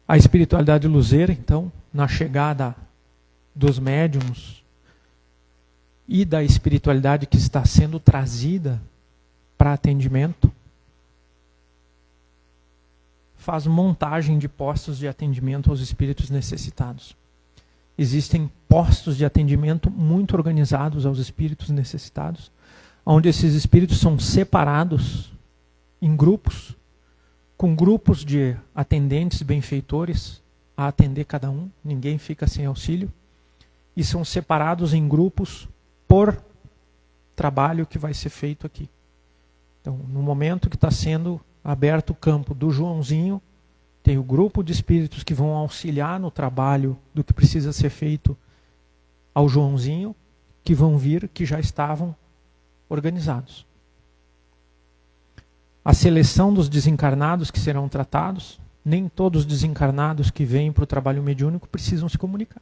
A espiritualidade luzeira, então, na chegada dos médiuns e da espiritualidade que está sendo trazida para atendimento, faz montagem de postos de atendimento aos espíritos necessitados. Existem postos de atendimento muito organizados aos espíritos necessitados, onde esses espíritos são separados em grupos, com grupos de atendentes, benfeitores, a atender cada um, ninguém fica sem auxílio, e são separados em grupos por trabalho que vai ser feito aqui. Então, no momento que está sendo aberto o campo do Joãozinho, tem o grupo de espíritos que vão auxiliar no trabalho do que precisa ser feito ao Joãozinho, que vão vir, que já estavam organizados. A seleção dos desencarnados que serão tratados, nem todos os desencarnados que vêm para o trabalho mediúnico precisam se comunicar.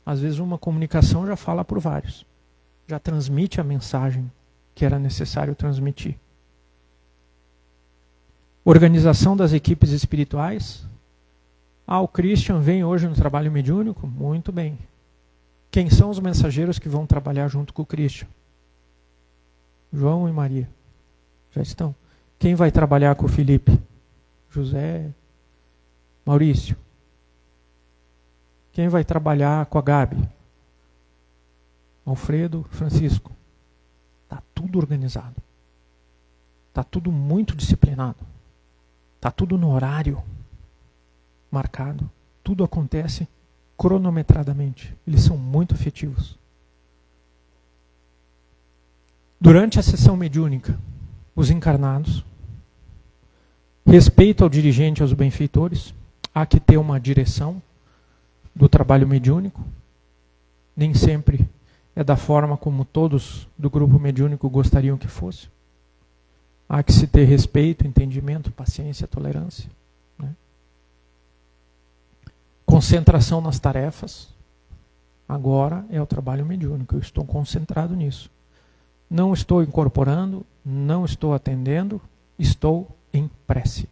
Às vezes uma comunicação já fala por vários, já transmite a mensagem que era necessário transmitir. Organização das equipes espirituais. O Christian vem hoje no trabalho mediúnico? Muito bem. Quem são os mensageiros que vão trabalhar junto com o Christian? João e Maria. Já estão. Quem vai trabalhar com o Felipe? José, Maurício. Quem vai trabalhar com a Gabi? Alfredo, Francisco. Está tudo organizado. Está tudo muito disciplinado. Está tudo no horário marcado. Tudo acontece cronometradamente. Eles são muito efetivos. Durante a sessão mediúnica, os encarnados, respeito ao dirigente e aos benfeitores, há que ter uma direção do trabalho mediúnico. Nem sempre é da forma como todos do grupo mediúnico gostariam que fosse. Há que se ter respeito, entendimento, paciência, tolerância. Né? Concentração nas tarefas. Agora é o trabalho mediúnico. Eu estou concentrado nisso. Não estou incorporando, não estou atendendo, estou em prece,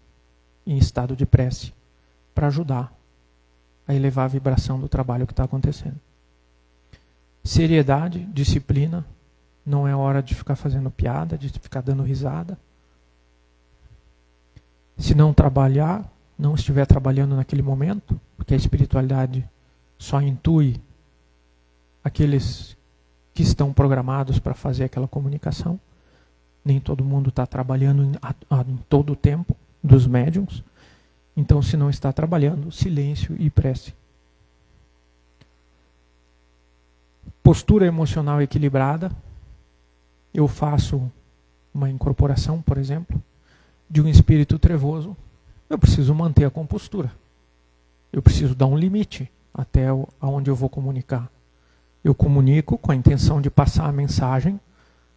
em estado de prece, para ajudar a elevar a vibração do trabalho que está acontecendo. Seriedade, disciplina, não é hora de ficar fazendo piada, de ficar dando risada. Se não trabalhar, não estiver trabalhando naquele momento, porque a espiritualidade só intui aqueles que estão programados para fazer aquela comunicação. Nem todo mundo está trabalhando em todo o tempo dos médiums. Então, se não está trabalhando, silêncio e prece. Postura emocional equilibrada. Eu faço uma incorporação, por exemplo, de um espírito trevoso. Eu preciso manter a compostura. Eu preciso dar um limite até aonde eu vou comunicar. Eu comunico com a intenção de passar a mensagem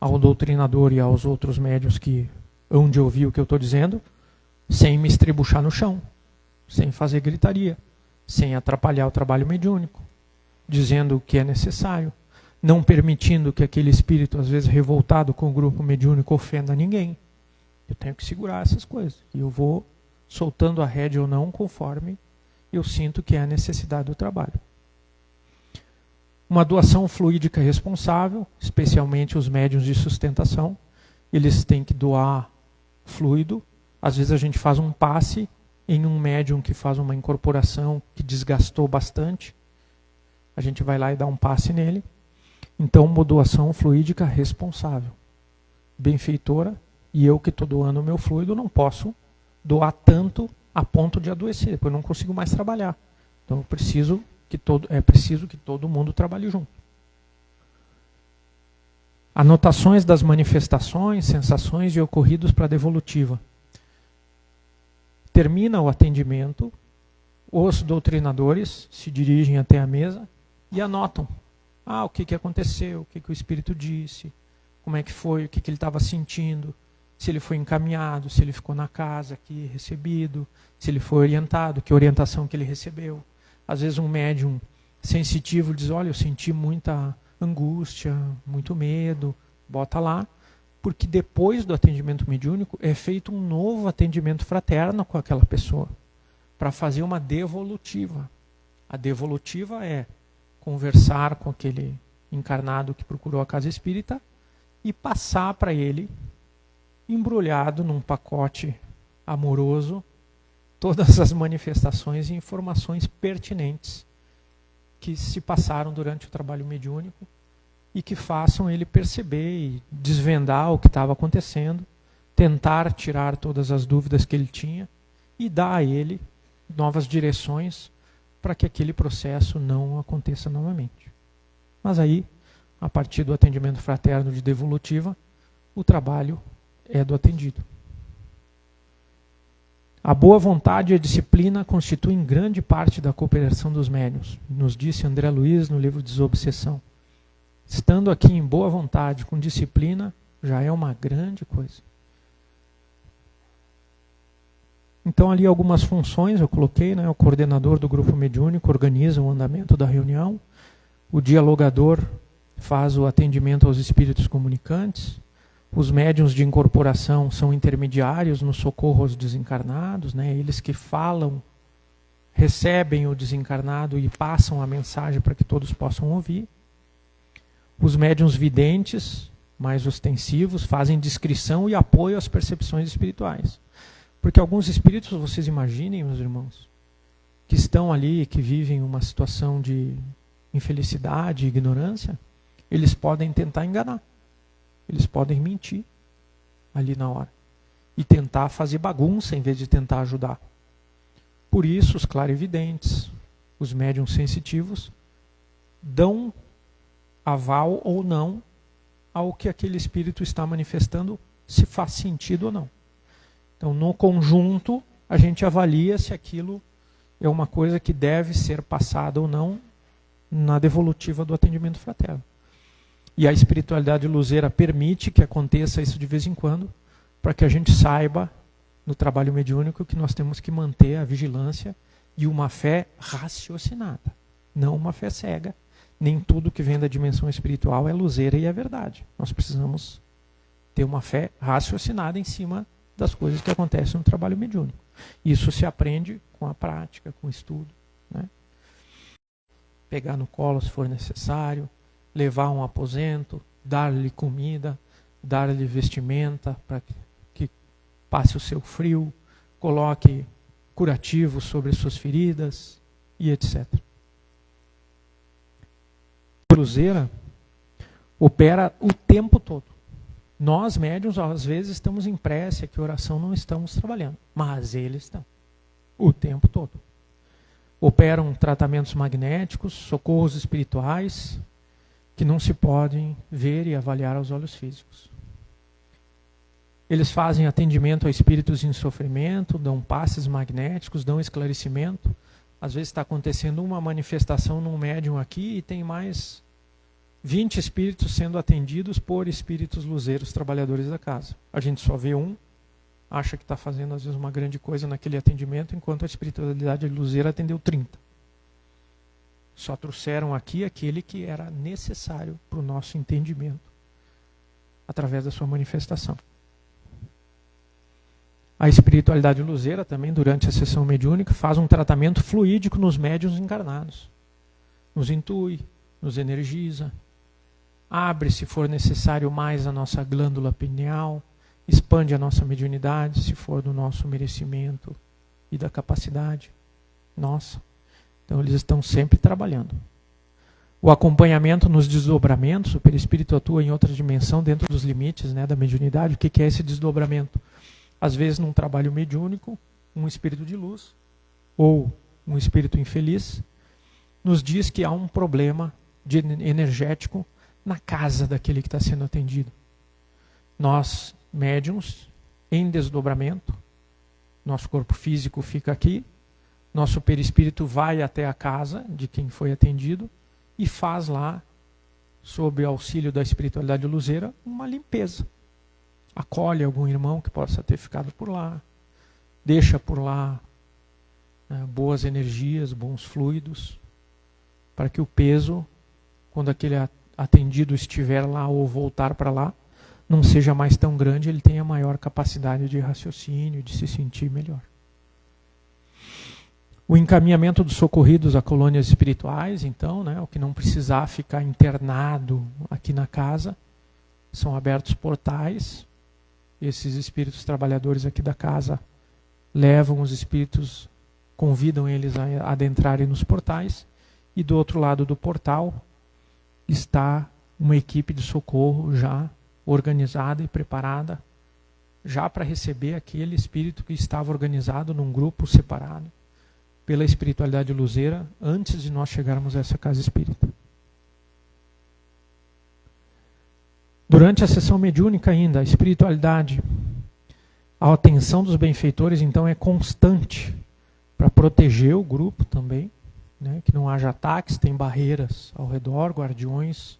ao doutrinador e aos outros médiuns que hão de ouvir o que eu estou dizendo, sem me estribuchar no chão, sem fazer gritaria, sem atrapalhar o trabalho mediúnico, dizendo o que é necessário, não permitindo que aquele espírito, às vezes revoltado com o grupo mediúnico, ofenda ninguém. Eu tenho que segurar essas coisas. E eu vou soltando a rédea ou não, conforme eu sinto que é a necessidade do trabalho. Uma doação fluídica responsável, especialmente os médiuns de sustentação, eles têm que doar fluido. Às vezes a gente faz um passe em um médium que faz uma incorporação que desgastou bastante. A gente vai lá e dá um passe nele. Então, uma doação fluídica responsável, benfeitora, e eu que estou doando o meu fluido não posso doar tanto a ponto de adoecer, depois eu não consigo mais trabalhar. Então, é preciso que todo mundo trabalhe junto. Anotações das manifestações, sensações e ocorridos para a devolutiva. Termina o atendimento, os doutrinadores se dirigem até a mesa e anotam. O que aconteceu, o que o espírito disse, como é que foi, o que ele estava sentindo, se ele foi encaminhado, se ele ficou na casa aqui recebido, se ele foi orientado, que orientação que ele recebeu. Às vezes um médium sensitivo diz, olha, eu senti muita angústia, muito medo, bota lá, porque depois do atendimento mediúnico é feito um novo atendimento fraterno com aquela pessoa, para fazer uma devolutiva. A devolutiva é conversar com aquele encarnado que procurou a casa espírita e passar para ele, embrulhado num pacote amoroso, todas as manifestações e informações pertinentes que se passaram durante o trabalho mediúnico e que façam ele perceber e desvendar o que estava acontecendo, tentar tirar todas as dúvidas que ele tinha e dar a ele novas direções para que aquele processo não aconteça novamente. Mas aí, a partir do atendimento fraterno de devolutiva, o trabalho é do atendido. A boa vontade e a disciplina constituem grande parte da cooperação dos médiuns, nos disse André Luiz no livro Desobsessão. Estando aqui em boa vontade, com disciplina, já é uma grande coisa. Então ali algumas funções eu coloquei, o coordenador do grupo mediúnico organiza o andamento da reunião, o dialogador faz o atendimento aos espíritos comunicantes, os médiuns de incorporação são intermediários no socorro aos desencarnados, eles que falam, recebem o desencarnado e passam a mensagem para que todos possam ouvir. Os médiuns videntes, mais ostensivos, fazem descrição e apoio às percepções espirituais. Porque alguns espíritos, vocês imaginem, meus irmãos, que estão ali, que vivem uma situação de infelicidade e ignorância, eles podem tentar enganar. Eles podem mentir ali na hora. E tentar fazer bagunça em vez de tentar ajudar. Por isso, os clarividentes, os médiuns sensitivos, dão aval ou não ao que aquele espírito está manifestando, se faz sentido ou não. Então, no conjunto, a gente avalia se aquilo é uma coisa que deve ser passada ou não na devolutiva do atendimento fraterno. E a espiritualidade luzeira permite que aconteça isso de vez em quando, para que a gente saiba, no trabalho mediúnico, que nós temos que manter a vigilância e uma fé raciocinada, não uma fé cega. Nem tudo que vem da dimensão espiritual é luzeira e é verdade. Nós precisamos ter uma fé raciocinada em cima das coisas que acontecem no trabalho mediúnico. Isso se aprende com a prática, com o estudo. Pegar no colo se for necessário, levar um aposento, dar-lhe comida, dar-lhe vestimenta para que passe o seu frio, coloque curativos sobre suas feridas e etc. Cruzeira, opera o tempo todo. Nós, médiuns, às vezes estamos em prece, aqui oração não estamos trabalhando, mas eles estão o tempo todo. Operam tratamentos magnéticos, socorros espirituais, que não se podem ver e avaliar aos olhos físicos. Eles fazem atendimento a espíritos em sofrimento, dão passes magnéticos, dão esclarecimento. Às vezes está acontecendo uma manifestação num médium aqui e tem mais 20 espíritos sendo atendidos por espíritos luzeiros, trabalhadores da casa. A gente só vê um, acha que está fazendo às vezes uma grande coisa naquele atendimento, enquanto a espiritualidade luzeira atendeu 30. Só trouxeram aqui aquele que era necessário para o nosso entendimento, através da sua manifestação. A espiritualidade luzeira também, durante a sessão mediúnica, faz um tratamento fluídico nos médiuns encarnados. Nos intui, nos energiza, abre, se for necessário, mais a nossa glândula pineal, expande a nossa mediunidade, se for do nosso merecimento e da capacidade nossa. Então eles estão sempre trabalhando. O acompanhamento nos desdobramentos, o perispírito atua em outra dimensão, dentro dos limites, né, da mediunidade. O que é esse desdobramento? Às vezes, num trabalho mediúnico, um espírito de luz ou um espírito infeliz nos diz que há um problema energético na casa daquele que está sendo atendido. Nós, médiuns, em desdobramento, nosso corpo físico fica aqui, nosso perispírito vai até a casa de quem foi atendido e faz lá, sob o auxílio da espiritualidade luzeira, uma limpeza. Acolhe algum irmão que possa ter ficado por lá, deixa por lá boas energias, bons fluidos, para que o peso, quando aquele atendido estiver lá ou voltar para lá, não seja mais tão grande, ele tenha maior capacidade de raciocínio, de se sentir melhor. O encaminhamento dos socorridos a colônias espirituais, então, né, o que não precisar ficar internado aqui na casa, são abertos portais. Esses espíritos trabalhadores aqui da casa levam os espíritos, convidam eles a adentrarem nos portais, e do outro lado do portal está uma equipe de socorro já organizada e preparada, já para receber aquele espírito que estava organizado num grupo separado pela espiritualidade luzeira antes de nós chegarmos a essa casa espírita. Durante a sessão mediúnica ainda, a espiritualidade, a atenção dos benfeitores então é constante para proteger o grupo também, né, que não haja ataques, tem barreiras ao redor, guardiões,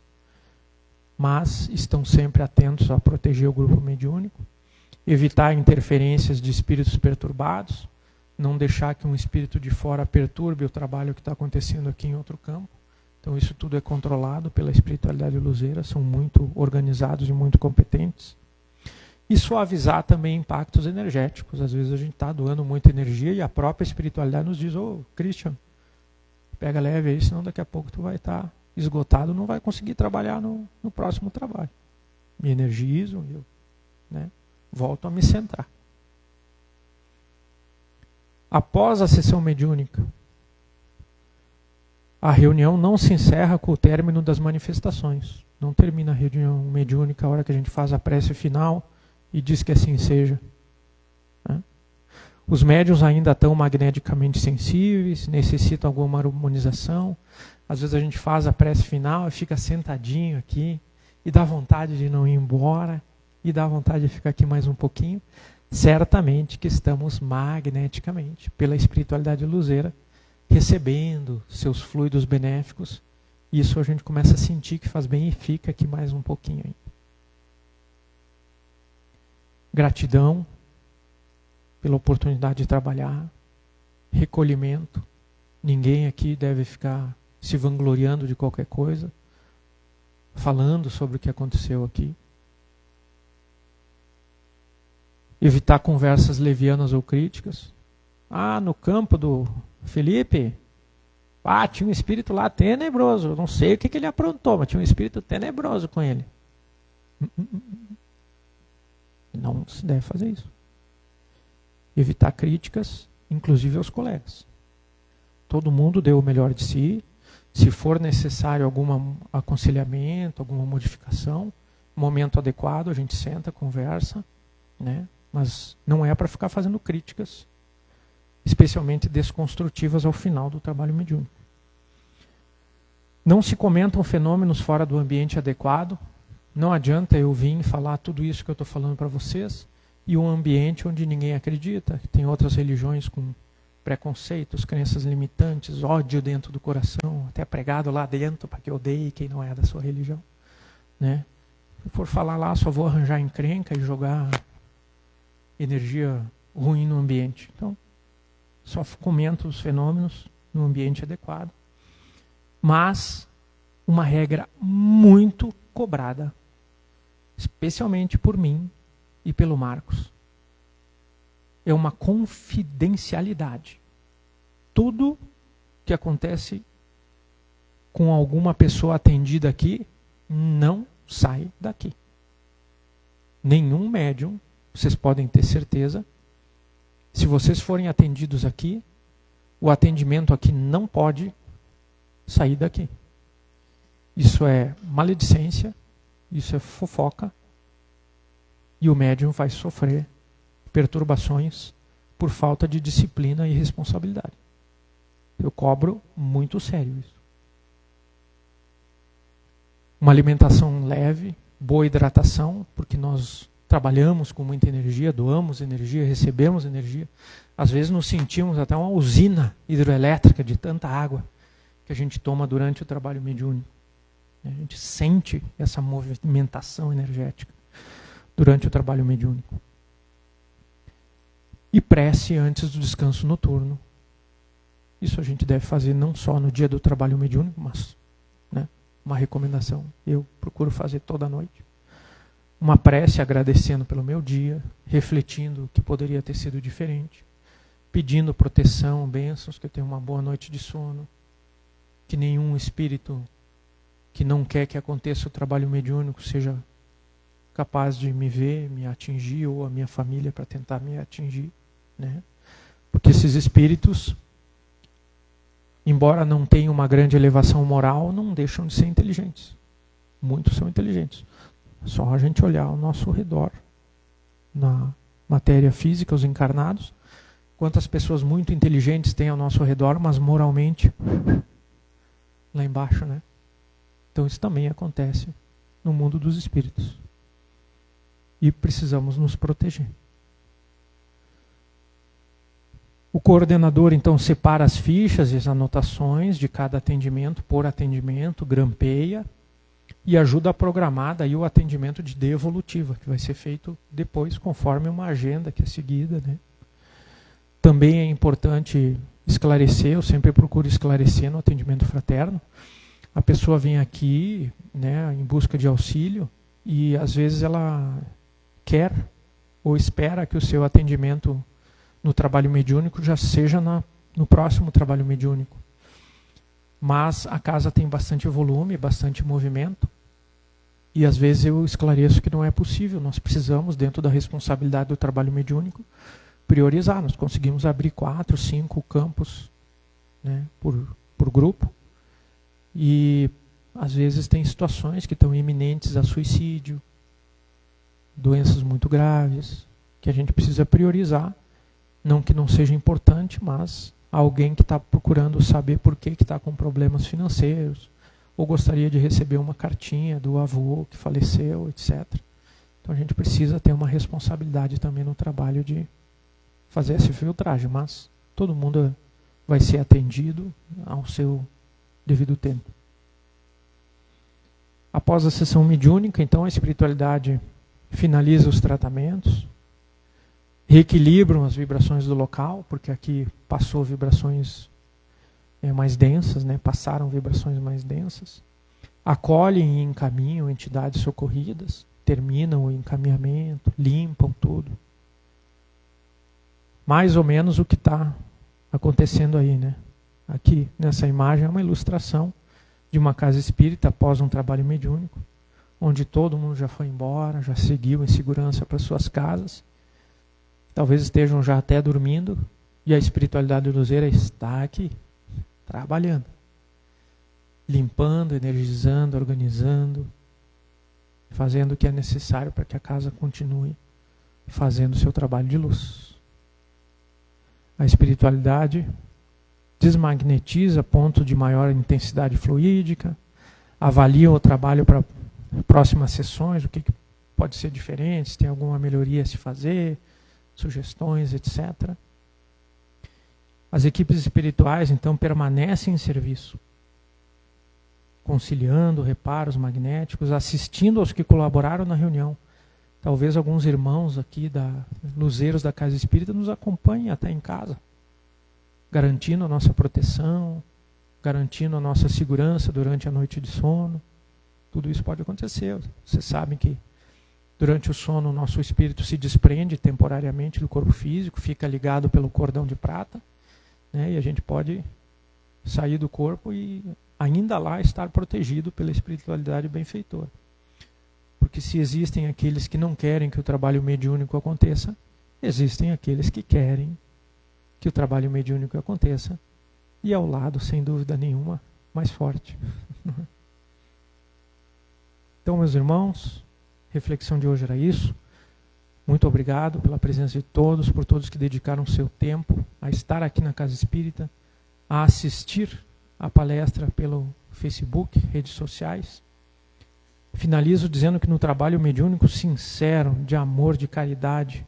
mas estão sempre atentos a proteger o grupo mediúnico, evitar interferências de espíritos perturbados, não deixar que um espírito de fora perturbe o trabalho que está acontecendo aqui em outro campo. Então isso tudo é controlado pela espiritualidade luzeira, são muito organizados e muito competentes. E suavizar também impactos energéticos. Às vezes a gente está doando muita energia e a própria espiritualidade nos diz: ô, Christian, pega leve aí, senão daqui a pouco tu vai estar esgotado, não vai conseguir trabalhar no próximo trabalho. Me energizo, eu, né, volto a me centrar. Após a sessão mediúnica, a reunião não se encerra com o término das manifestações. Não termina a reunião mediúnica a hora que a gente faz a prece final e diz que assim seja. Né? Os médiuns ainda estão magneticamente sensíveis, necessitam alguma harmonização. Às vezes a gente faz a prece final e fica sentadinho aqui e dá vontade de não ir embora e dá vontade de ficar aqui mais um pouquinho. Certamente que estamos magneticamente, pela espiritualidade luzeira, recebendo seus fluidos benéficos. Isso a gente começa a sentir que faz bem e fica aqui mais um pouquinho ainda. Gratidão pela oportunidade de trabalhar, recolhimento. Ninguém aqui deve ficar se vangloriando de qualquer coisa, falando sobre o que aconteceu aqui. Evitar conversas levianas ou críticas. No campo do Felipe, tinha um espírito lá tenebroso. Eu não sei o que ele aprontou, mas tinha um espírito tenebroso com ele. Não se deve fazer isso. Evitar críticas, inclusive aos colegas. Todo mundo deu o melhor de si, Se for necessário algum aconselhamento, alguma modificação, momento adequado, a gente senta, conversa, né? Mas não é para ficar fazendo críticas, especialmente desconstrutivas ao final do trabalho mediúnico. Não se comentam fenômenos fora do ambiente adequado. Não adianta eu vir falar tudo isso que eu estou falando para vocês e um ambiente onde ninguém acredita, que tem outras religiões com preconceitos, crenças limitantes, ódio dentro do coração, até pregado lá dentro para que odeie quem não é da sua religião, né? Se for falar lá, só vou arranjar encrenca e jogar energia ruim no ambiente. Então, só comento os fenômenos no ambiente adequado. Mas uma regra muito cobrada, especialmente por mim e pelo Marcos, é uma confidencialidade. Tudo que acontece com alguma pessoa atendida aqui não sai daqui. Nenhum médium, vocês podem ter certeza, se vocês forem atendidos aqui, o atendimento aqui não pode sair daqui. Isso é maledicência, isso é fofoca, e o médium vai sofrer perturbações por falta de disciplina e responsabilidade. Eu cobro muito sério isso. Uma alimentação leve, boa hidratação, porque nós trabalhamos com muita energia, doamos energia, recebemos energia. Às vezes nos sentimos até uma usina hidroelétrica de tanta água que a gente toma durante o trabalho mediúnico. A gente sente essa movimentação energética durante o trabalho mediúnico. E prece antes do descanso noturno. Isso a gente deve fazer não só no dia do trabalho mediúnico, mas, né, uma recomendação. Eu procuro fazer toda noite. Uma prece agradecendo pelo meu dia, refletindo o que poderia ter sido diferente, pedindo proteção, bênçãos, que eu tenha uma boa noite de sono, que nenhum espírito que não quer que aconteça o trabalho mediúnico seja capaz de me ver, me atingir, ou a minha família para tentar me atingir, né? Porque esses espíritos, embora não tenham uma grande elevação moral, não deixam de ser inteligentes. Muitos são inteligentes. Só a gente olhar ao nosso redor, na matéria física, os encarnados, quantas pessoas muito inteligentes tem ao nosso redor, mas moralmente lá embaixo, né? Então isso também acontece no mundo dos espíritos. E precisamos nos proteger. O coordenador, então, separa as fichas e as anotações de cada atendimento por atendimento, grampeia e ajuda a programar daí o atendimento de devolutiva, que vai ser feito depois, conforme uma agenda que é seguida, né? Também é importante esclarecer, eu sempre procuro esclarecer no atendimento fraterno. A pessoa vem aqui, né, em busca de auxílio e às vezes ela quer ou espera que o seu atendimento no trabalho mediúnico já seja no próximo trabalho mediúnico. Mas a casa tem bastante volume, bastante movimento, e às vezes eu esclareço que não é possível. Nós precisamos, dentro da responsabilidade do trabalho mediúnico, priorizar. Nós conseguimos abrir 4, 5 campos, né, por grupo, e às vezes tem situações que estão iminentes a suicídio, doenças muito graves, que a gente precisa priorizar. Não que não seja importante, mas alguém que está procurando saber por que está com problemas financeiros, ou gostaria de receber uma cartinha do avô que faleceu, etc. Então a gente precisa ter uma responsabilidade também no trabalho de fazer essa filtragem, mas todo mundo vai ser atendido ao seu devido tempo. Após a sessão mediúnica, então a espiritualidade finaliza os tratamentos, reequilibram as vibrações do local, porque aqui passou vibrações mais densas, né? Passaram vibrações mais densas, acolhem e encaminham entidades socorridas, terminam o encaminhamento, limpam tudo. Mais ou menos o que está acontecendo aí, né? Aqui, nessa imagem, é uma ilustração de uma casa espírita após um trabalho mediúnico, onde todo mundo já foi embora, já seguiu em segurança para suas casas. Talvez estejam já até dormindo, e a espiritualidade luzeira está aqui, trabalhando. limpando, energizando, organizando, fazendo o que é necessário para que a casa continue fazendo o seu trabalho de luz. A espiritualidade desmagnetiza a ponto de maior intensidade fluídica, avalia o trabalho para próximas sessões, o que pode ser diferente, se tem alguma melhoria a se fazer, sugestões, etc. As equipes espirituais, então, permanecem em serviço, conciliando reparos magnéticos, assistindo aos que colaboraram na reunião. Talvez alguns irmãos aqui, luzeiros da Casa Espírita, nos acompanhem até em casa, garantindo a nossa proteção, garantindo a nossa segurança durante a noite de sono. Tudo isso pode acontecer. Vocês sabem que durante o sono o nosso espírito se desprende temporariamente do corpo físico, fica ligado pelo cordão de prata, né, e a gente pode sair do corpo e ainda lá estar protegido pela espiritualidade benfeitora. Porque se existem aqueles que não querem que o trabalho mediúnico aconteça, existem aqueles que querem que o trabalho mediúnico aconteça, e ao lado, sem dúvida nenhuma, mais forte. Então, meus irmãos, a reflexão de hoje era isso. Muito obrigado pela presença de todos, por todos que dedicaram seu tempo a estar aqui na Casa Espírita, a assistir a palestra pelo Facebook, redes sociais. Finalizo dizendo que no trabalho mediúnico sincero, de amor, de caridade,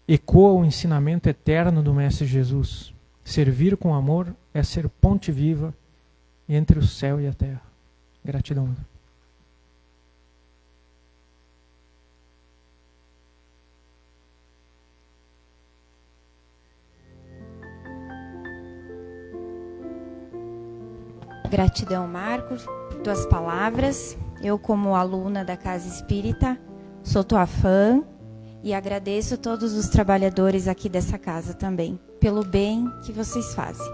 ecoa o ensinamento eterno do Mestre Jesus. Servir com amor é ser ponte viva entre o céu e a terra. Gratidão. Gratidão, Marcos, por tuas palavras. Eu, como aluna da Casa Espírita, sou tua fã e agradeço todos os trabalhadores aqui dessa casa também, pelo bem que vocês fazem.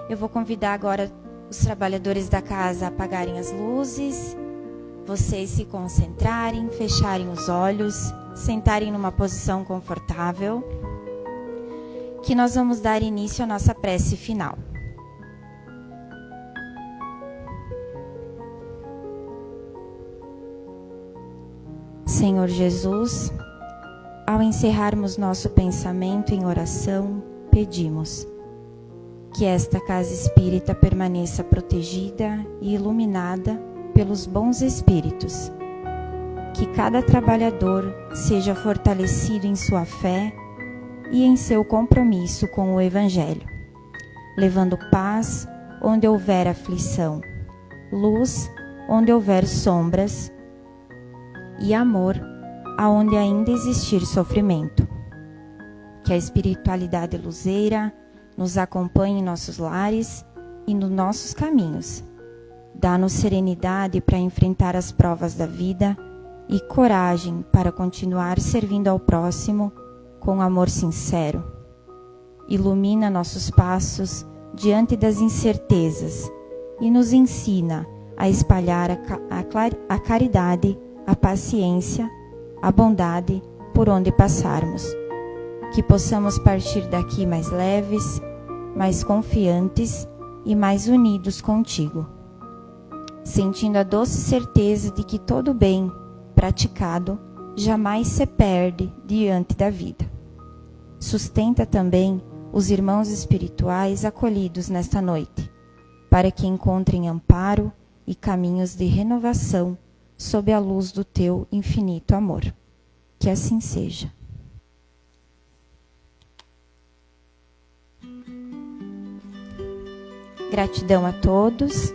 Eu vou convidar agora os trabalhadores da casa a apagarem as luzes, vocês se concentrarem, fecharem os olhos, sentarem numa posição confortável, que nós vamos dar início à nossa prece final. Senhor Jesus, ao encerrarmos nosso pensamento em oração, pedimos que esta Casa Espírita permaneça protegida e iluminada pelos bons espíritos, que cada trabalhador seja fortalecido em sua fé e em seu compromisso com o Evangelho, levando paz onde houver aflição, luz onde houver sombras, e amor aonde ainda existir sofrimento. Que a espiritualidade luzeira nos acompanhe em nossos lares e nos nossos caminhos. Dá-nos serenidade para enfrentar as provas da vida e coragem para continuar servindo ao próximo com amor sincero. Ilumina nossos passos diante das incertezas e nos ensina a espalhar a caridade, a paciência, a bondade por onde passarmos. Que possamos partir daqui mais leves, mais confiantes e mais unidos contigo, sentindo a doce certeza de que todo bem praticado jamais se perde diante da vida. Sustenta também os irmãos espirituais acolhidos nesta noite, para que encontrem amparo e caminhos de renovação sob a luz do teu infinito amor. Que assim seja. Gratidão a todos.